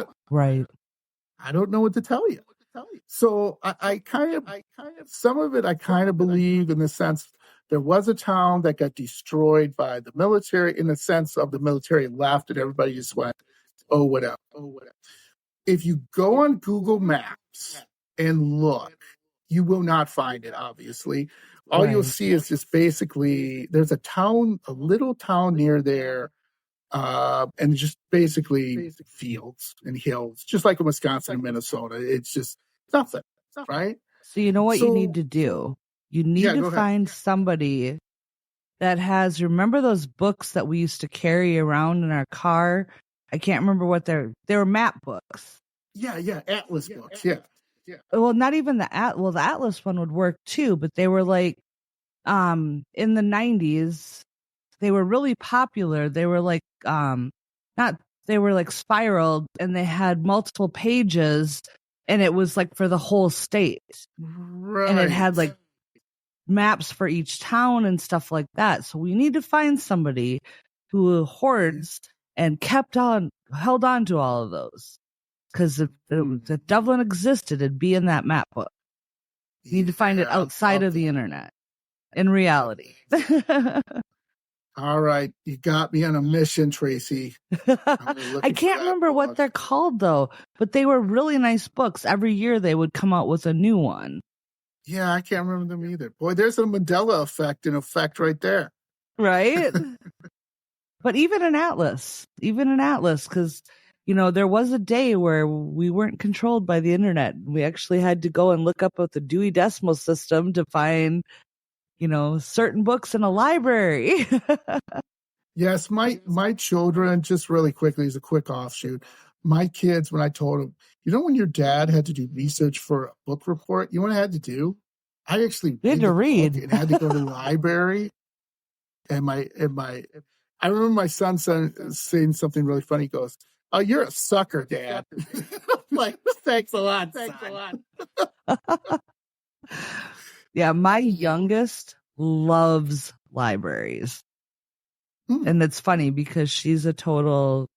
don't know what to tell you. So I kind of some of it I kind of believe, in the sense there was a town that got destroyed by the military, in the sense of the military left and everybody just went, oh, whatever. If you go on Google Maps and look, you will not find it, obviously. All you'll see is just basically there's a little town near there, and just basically fields and hills, just like in Wisconsin and Minnesota. It's just nothing, right? So you know what you need to do? You need to find somebody that has, remember those books that we used to carry around in our car? I can't remember what they were map books. Yeah, atlas books, yeah. Well, not even the Atlas one would work too, but they were like, in the 90s, they were really popular. They were like, they were like spiraled, and they had multiple pages, and it was like for the whole state. Right. And it had like maps for each town and stuff like that. So we need to find somebody who hoards and held on to all of those. Because if Doveland existed, it'd be in that map book. You need to find it outside of the internet, in reality. All right. You got me on a mission, Tracy. I can't remember what they're called, though, but they were really nice books. Every year they would come out with a new one. Yeah, I can't remember them either. Boy, there's a Mandela effect in effect right there. Right? But even an atlas, because, there was a day where we weren't controlled by the internet. We actually had to go and look up at the Dewey Decimal System to find, certain books in a library. Yes, my children, just really quickly, as a quick offshoot, my kids, when I told them, when your dad had to do research for a book report, you know what I had to do? I actually had to read and had to go to the library. And I remember my son saying something really funny. He goes, "Oh, you're a sucker, Dad." like, thanks a lot, son. Yeah, my youngest loves libraries. And it's funny because she's a total,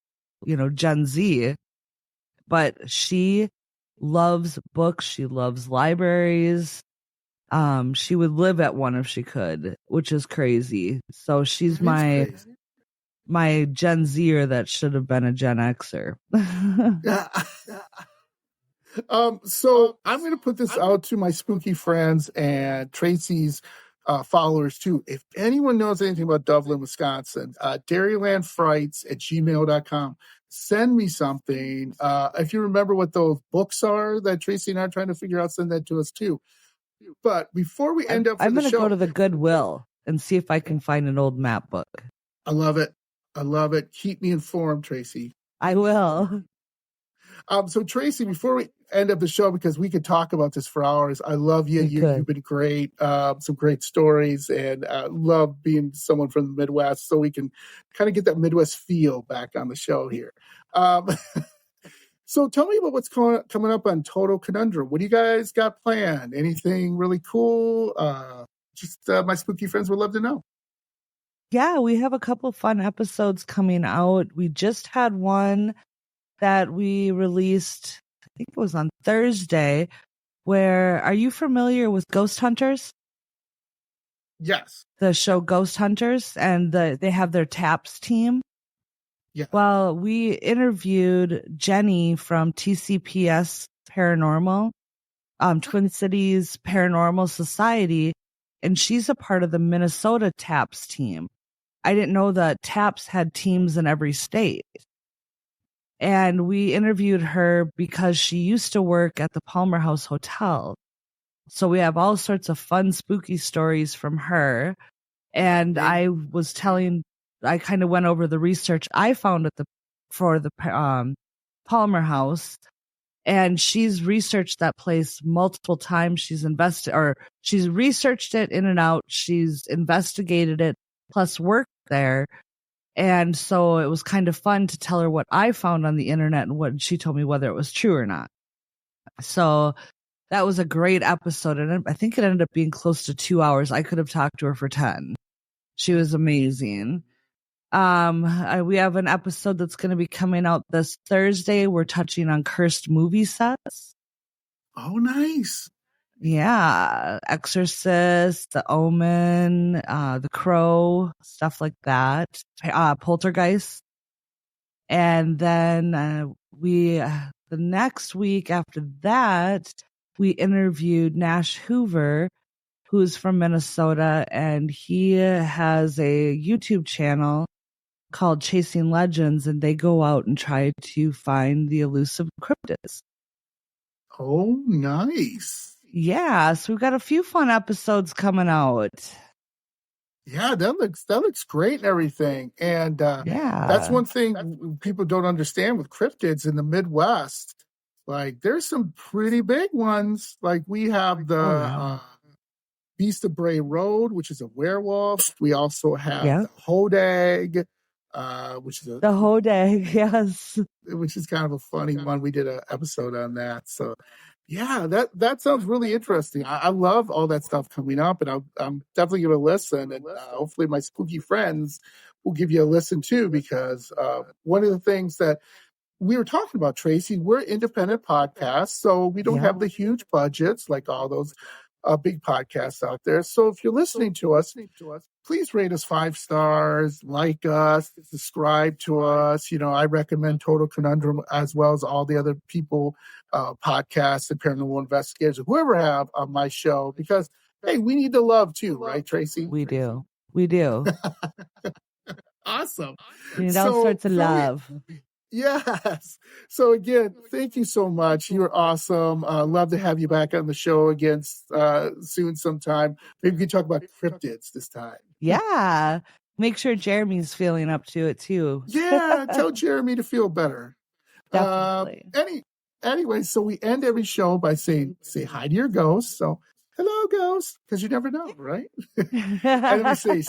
Gen Z, but she loves books. She loves libraries. She would live at one if she could, which is crazy. So she's my Gen Zer that should have been a Gen Xer. So I'm going to put this out to my spooky friends and Tracy's followers too. If anyone knows anything about Doveland, Wisconsin, dairylandfrights@gmail.com. Send me something. If you remember what those books are that Tracy and I are trying to figure out, send that to us too. But before we end up, I'm going to go to the Goodwill and see if I can find an old map book. I love it. I love it. Keep me informed, Tracy. I will. So Tracy, before we end up the show, because we could talk about this for hours, I love you. You've been great. Some great stories, and love being someone from the Midwest, so we can kind of get that Midwest feel back on the show here. So tell me about what's coming up on Total Conundrum. What do you guys got planned? Anything really cool? My spooky friends would love to know. Yeah, we have a couple fun episodes coming out. We just had one that we released, I think it was on Thursday, where, are you familiar with Ghost Hunters? Yes. The show Ghost Hunters, and they have their TAPS team. Yeah. Well, we interviewed Jenny from TCPS Paranormal, Twin Cities Paranormal Society, and she's a part of the Minnesota TAPS team. I didn't know that TAPS had teams in every state. And we interviewed her because she used to work at the Palmer House Hotel. So we have all sorts of fun, spooky stories from her. And I kind of went over the research I found for the Palmer House. And she's researched that place multiple times. She's researched it in and out. She's investigated it, plus worked there. And so it was kind of fun to tell her what I found on the internet and what she told me, whether it was true or not. So that was a great episode. And I think it ended up being close to 2 hours. I could have talked to her for 10. She was amazing. We have an episode that's going to be coming out this Thursday. We're touching on cursed movie sets. Oh, nice. Yeah. Exorcist, The Omen, The Crow, stuff like that. Poltergeist. And then the next week after that, we interviewed Nash Hoover, who's from Minnesota, and he has a YouTube channel called Chasing Legends, and they go out and try to find the elusive cryptids. Oh, nice. Yeah, so we've got a few fun episodes coming out. Yeah, that looks great and everything. And that's one thing people don't understand with cryptids in the Midwest. Like, there's some pretty big ones. Like, we have the Beast of Bray Road, which is a werewolf. We also have the Hodag, which is the Hodag, yes, which is kind of a funny one. We did an episode on that. So, yeah, that sounds really interesting. I love all that stuff coming up, and I'm definitely going to listen. And hopefully, my spooky friends will give you a listen too, because one of the things that we were talking about, Tracy, we're independent podcasts, so we don't have the huge budgets like all those big podcasts out there. So if you're listening to us, please rate us 5 stars, like us, subscribe to us. I recommend Total Conundrum as well as all the other people, podcasts and paranormal investigators, whoever have on my show, because, hey, we need the love too, right, Tracy? We do. Awesome. We need all sorts of love. Yes. So again, thank you so much. You were awesome. Love to have you back on the show again soon sometime. Maybe we can talk about cryptids this time. Yeah. Make sure Jeremy's feeling up to it too. Yeah. Tell Jeremy to feel better. Definitely. Anyway, so we end every show by saying, say hi to your ghost. So, hello, ghost, because you never know, right? And then we say,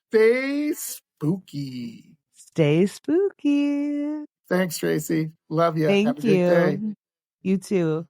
stay spooky. Stay spooky. Thanks, Tracy. Love you. Thank Have a good day. You too.